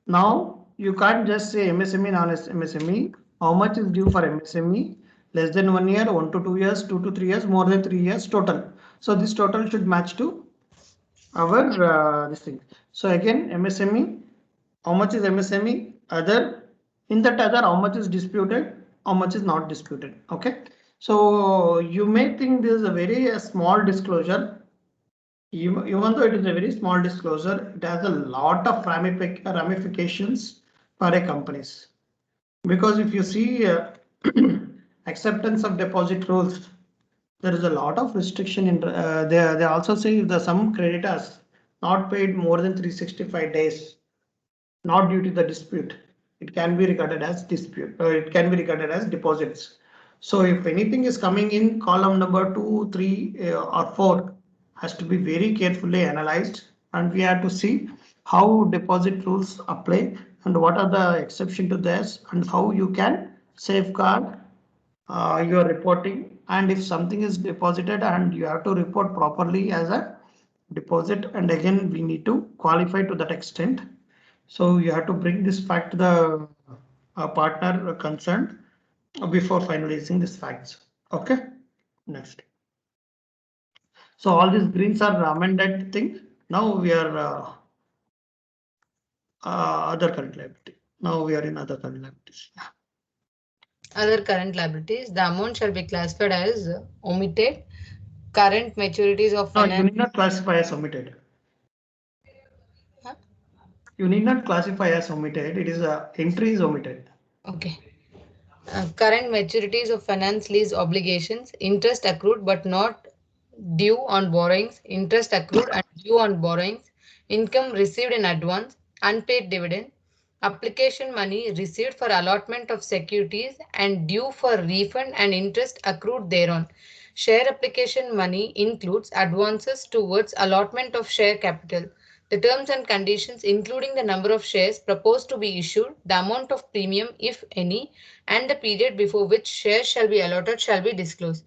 now you can't just say MSME, non-MSME. How much is due for MSME? Less than 1 year, 1 to 2 years, 2 to 3 years, more than 3 years total. So this total should match to our this thing. So again, MSME, how much is MSME? Other, in that other, how much is disputed, how much is not disputed. Okay, so you may think this is a very small disclosure. Even though it is a very small disclosure, it has a lot of ramifications for a companies. Because if you see acceptance of deposit rules, there is a lot of restriction in they also say if some creditors not paid more than 365 days, not due to the dispute. It can be regarded as dispute, or it can be regarded as deposits. So if anything is coming in column number 2, 3 or 4 has to be very carefully analyzed, and we have to see how deposit rules apply and what are the exception to this and how you can safeguard your reporting. And if something is deposited and you have to report properly as a deposit, and again we need to qualify to that extent. So you have to bring this fact to the partner concerned before finalizing these facts. Okay, next. So all these greens are amended thing. Now we are other current liability. Now we are in other current liabilities. Other current liabilities, the amount shall be classified as omitted. Current maturities of No, you finance. need not classify as omitted. Huh? You need not classify as omitted. It is entry is omitted. Okay. Current maturities of finance lease obligations, interest accrued but not due on borrowings, interest accrued and due on borrowings, income received in advance, unpaid dividend, application money received for allotment of securities and due for refund and interest accrued thereon. Share application money includes advances towards allotment of share capital. The terms and conditions, including the number of shares proposed to be issued, the amount of premium, if any, and the period before which shares shall be allotted shall be disclosed.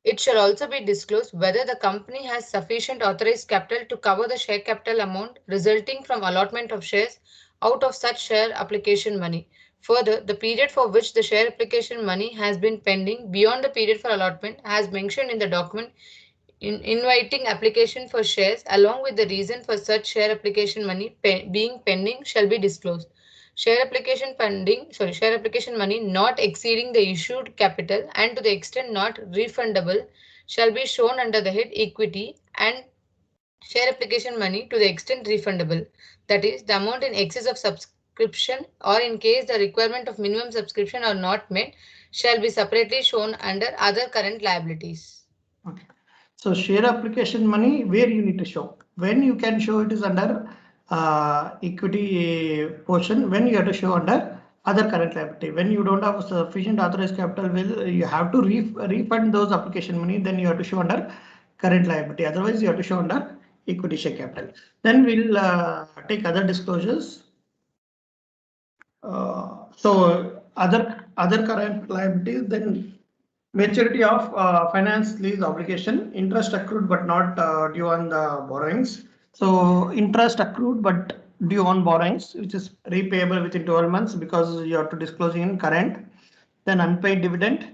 It shall also be disclosed whether the company has sufficient authorized capital to cover the share capital amount resulting from allotment of shares out of such share application money. Further, the period for which the share application money has been pending beyond the period for allotment as mentioned in the document inviting application for shares along with the reason for such share application money being pending shall be disclosed. Share application money not exceeding the issued capital and to the extent not refundable shall be shown under the head equity, and share application money to the extent refundable, that is the amount in excess of subscription or in case the requirement of minimum subscription are not met, shall be separately shown under other current liabilities. Okay. So share application money, where you need to show. When you can show it is under equity portion, when you have to show under other current liability. When you don't have sufficient authorized capital, will you have to refund those application money, then you have to show under current liability. Otherwise, you have to show under equity share capital. Then we'll take other disclosures. So other current liabilities, then maturity of finance lease obligation, interest accrued but not due on the borrowings. So interest accrued but due on borrowings, which is repayable within 12 months because you have to disclose in current. Then unpaid dividend,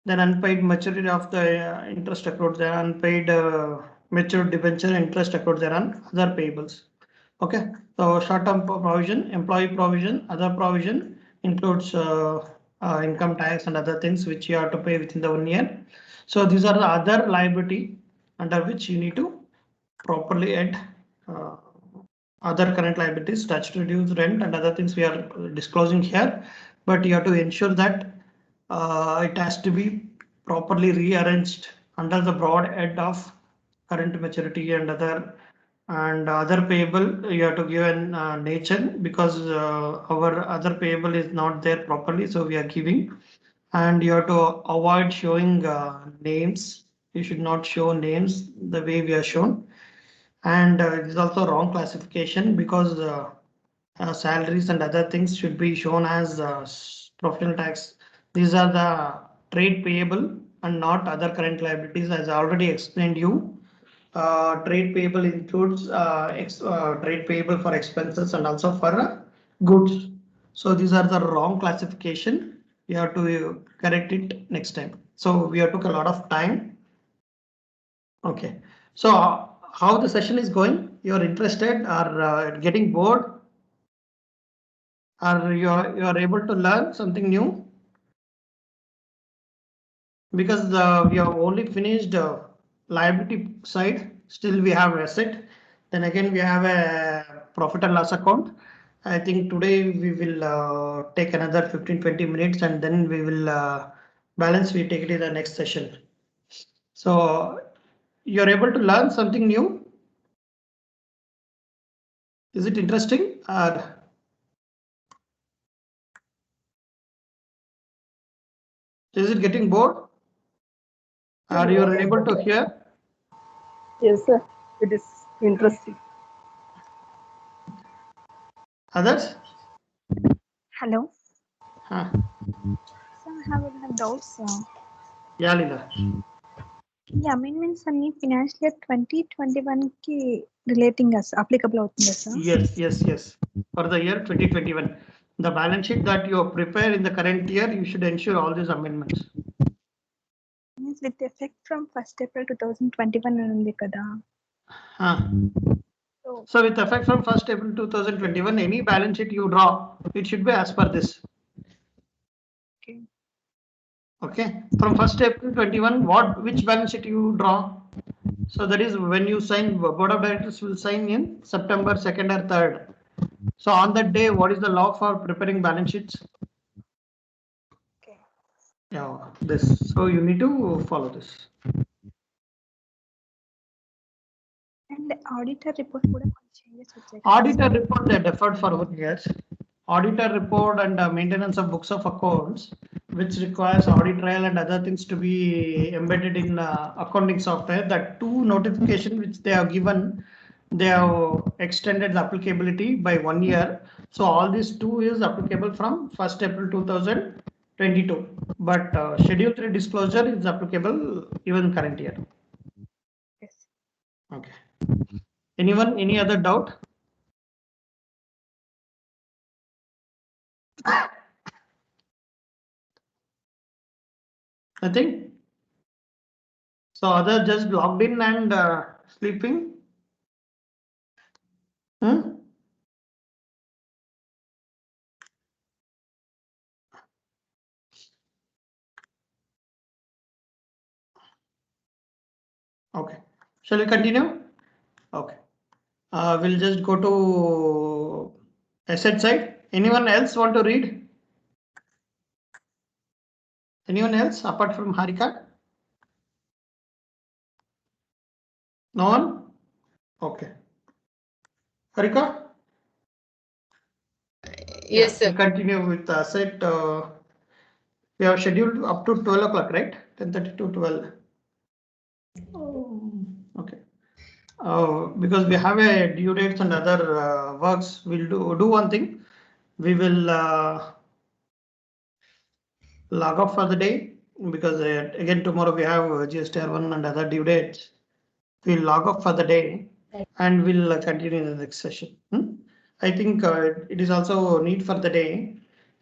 then unpaid maturity of the interest accrued, then unpaid matured debenture interest accrued thereon, other payables. Okay, so short-term provision, employee provision, other provision includes income tax and other things which you have to pay within the 1 year. So these are the other liability under which you need to properly add other current liabilities, statutory dues, rent and other things we are disclosing here. But you have to ensure that it has to be properly rearranged under the broad head of current maturity and other payable. You have to give an nature because our other payable is not there properly, so we are giving. And you have to avoid showing names. You should not show names the way we are shown. And it is also wrong classification because salaries and other things should be shown as professional tax. These are the trade payable and not other current liabilities, as I already explained you. Trade payable includes trade payable for expenses and also for goods. So these are the wrong classification. You have to correct it next time. So we have took a lot of time. Okay. So how the session is going? You are interested or getting bored? Or you are able to learn something new? Because we have only finished liability side, still we have asset. Then again we have a profit and loss account. I think today we will take another 15-20 minutes and then we will balance. We take it in the next session. So you're able to learn something new. Is it interesting? Is it getting bored? Are you able to hear? Yes, sir. It is interesting. Others? Hello. Huh. So I have doubts. Yeah, Leela. The amendments అన్ని financial year 2021 కి relating us applicable అవుతుంది sir. Yes. For the year 2021, the balance sheet that you prepare in the current year, you should ensure all these amendments. Means with effect from 1st April 2021 అని ఉంది కదా. Huh. So with effect from 1st April 2021, any balance sheet you draw, it should be as per this. Okay. From 1st April 21, which balance sheet you draw? So that is when you sign, board of directors will sign in September 2nd or 3rd. So on that day, what is the law for preparing balance sheets? Okay. Yeah, this. So you need to follow this. And auditor report కూడా కొన్ని changes వచ్చాయి. Auditor report they deferred for 1 year. Auditor report and maintenance of books of accounts, which requires audit trail and other things to be embedded in accounting software. That 2 notification which they have given, they have extended the applicability by 1 year. So all these 2 is applicable from 1st April 2022. But schedule 3 disclosure is applicable even current year. Yes. Okay. Anyone, any other doubt? Nothing? So others just logged in and sleeping? Okay. Shall we continue? Okay. We'll just go to asset side. Anyone else want to read? Anyone else apart from Harika? No one? Okay. Harika? Yes, sir. We'll continue with asset. We have scheduled up to 12 o'clock, right? 10:30 to 12. Okay. Because we have a due dates and other works, we'll do one thing. We will log off for the day because again tomorrow we have GSTR1 and other due dates. We'll log off for the day and we'll continue in the next session. I think it is also need for the day.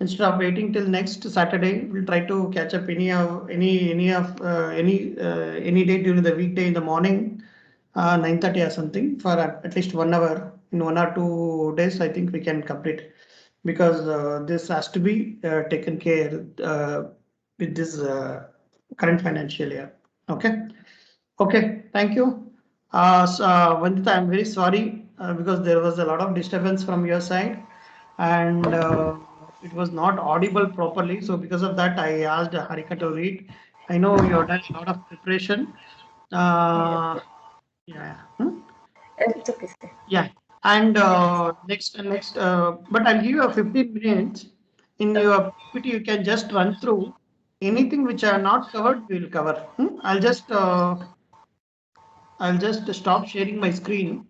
Instead of waiting till next Saturday, we'll try to catch up any day during the weekday in the morning, 9:30 or something, for at least 1 hour. In 1 or 2 days, I think we can complete, because this has to be taken care with this current financial year. Okay, thank you. Vandita, I'm very sorry because there was a lot of disturbance from your side and it was not audible properly. So because of that, I asked Harika to read. I know you have done a lot of preparation. It's okay, sir. Yeah. And next, but I'll give you a 15 minutes. In your PPT, you can just run through anything which I have not covered, we will cover. I'll just stop sharing my screen.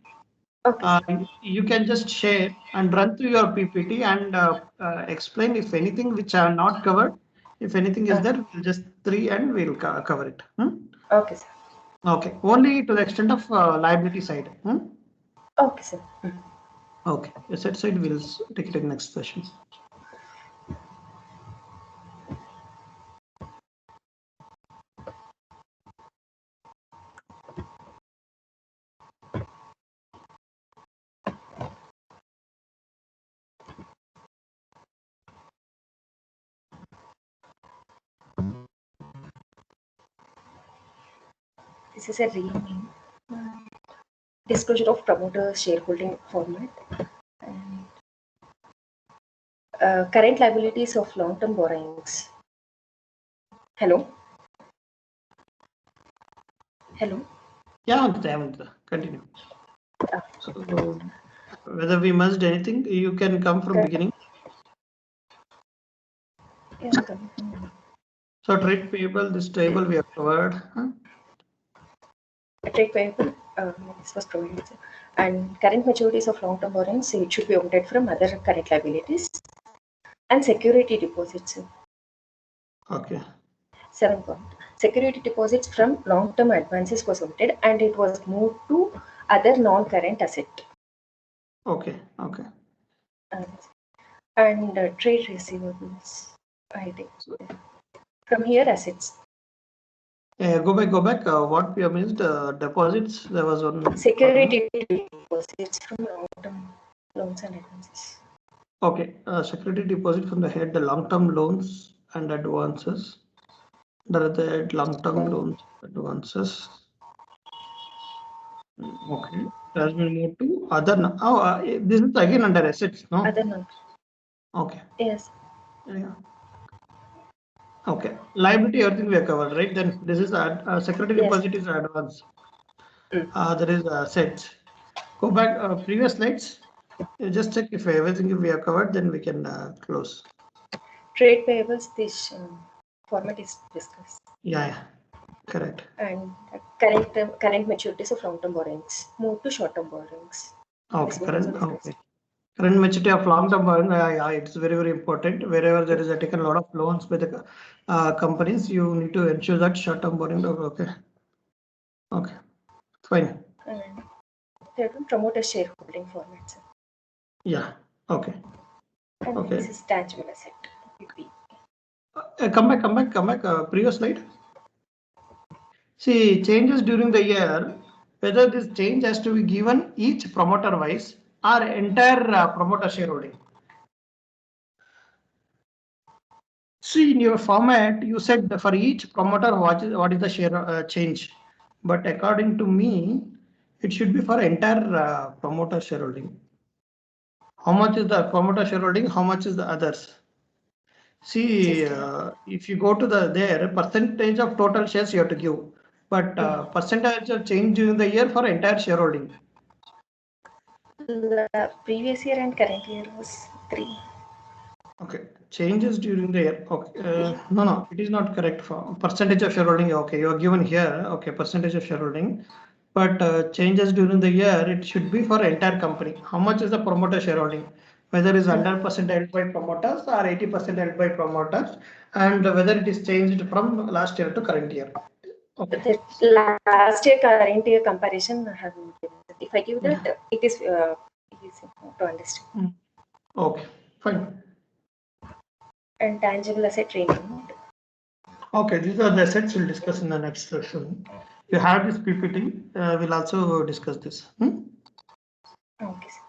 Okay. You can just share and run through your PPT and explain if anything which I have not covered. If anything is there, we'll just and we'll cover it. Okay, sir. Okay. Only to the extent of liability side. Okay, sir. Okay. Asset side, we'll take it in next session. This is a rename. Disclosure of promoter shareholding format. And current liabilities of long-term borrowings. Hello? Yeah, continue. So whether we must anything, you can come from beginning. Yeah, So trade payable, this table we have covered. Trade payable, this was provided. And current maturities of long-term borrowings, it should be omitted from other current liabilities. And security deposits. Okay. 7 point. Security deposits from long-term advances was omitted and it was moved to other non-current asset. Okay. Okay. And trade receivables, I think. From here, assets. Go back. What we have missed? Deposits. There was one. Security deposits from long-term loans and advances. Okay. Security deposit from the head, the long-term loans and advances. The long-term loans advances. Okay. Has been moved to other. This is again under assets, no? Other non. Okay. Yes. Yeah. Okay. Liability, everything we have covered, right? Then this is security Yes. deposit is advance. There is assets. Go back previous slides. Just check if everything we have covered, then we can close. Trade payables, this format is discussed. Yeah. Correct. And current maturities of long-term borrowings. Move to short-term borrowings. Okay. Current maturity of long-term borrowing, it's very, very important. Wherever there is a taken a lot of loans by the companies, you need to ensure that short-term borrowing. Okay. Okay. Fine. And third one, promoter shareholding formats. Yeah. Okay. And Okay. this is tangible asset. Come back. Previous slide. See, changes during the year, whether this change has to be given each promoter wise or entire promoter shareholding. See, in your format, you said for each promoter what is the share change, but according to me, it should be for entire promoter shareholding. How much is the promoter shareholding? How much is the others? See, if you go to there percentage of total shares you have to give, but percentage of change during the year for entire shareholding. The previous year and current year was 3. Okay, changes during the year. Okay, no, it is not correct for percentage of shareholding. Okay, you are given here. Okay, percentage of shareholding, but changes during the year it should be for entire company. How much is the promoter shareholding? Whether is 100% held by promoters or 80% held by promoters, and whether it is changed from last year to current year. Okay. The last year, current year comparison, I haven't given that. If I give that, it is easy to understand. Okay, fine. And tangible asset renewed. Okay, these are the assets we'll discuss in the next session. You have this PPT, we'll also discuss this. Okay, sir.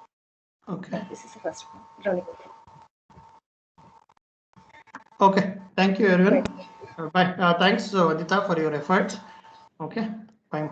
Okay. This is the first one. Okay, thank you everyone. Bye. Thanks, Vadita, for your efforts. Okay, fine.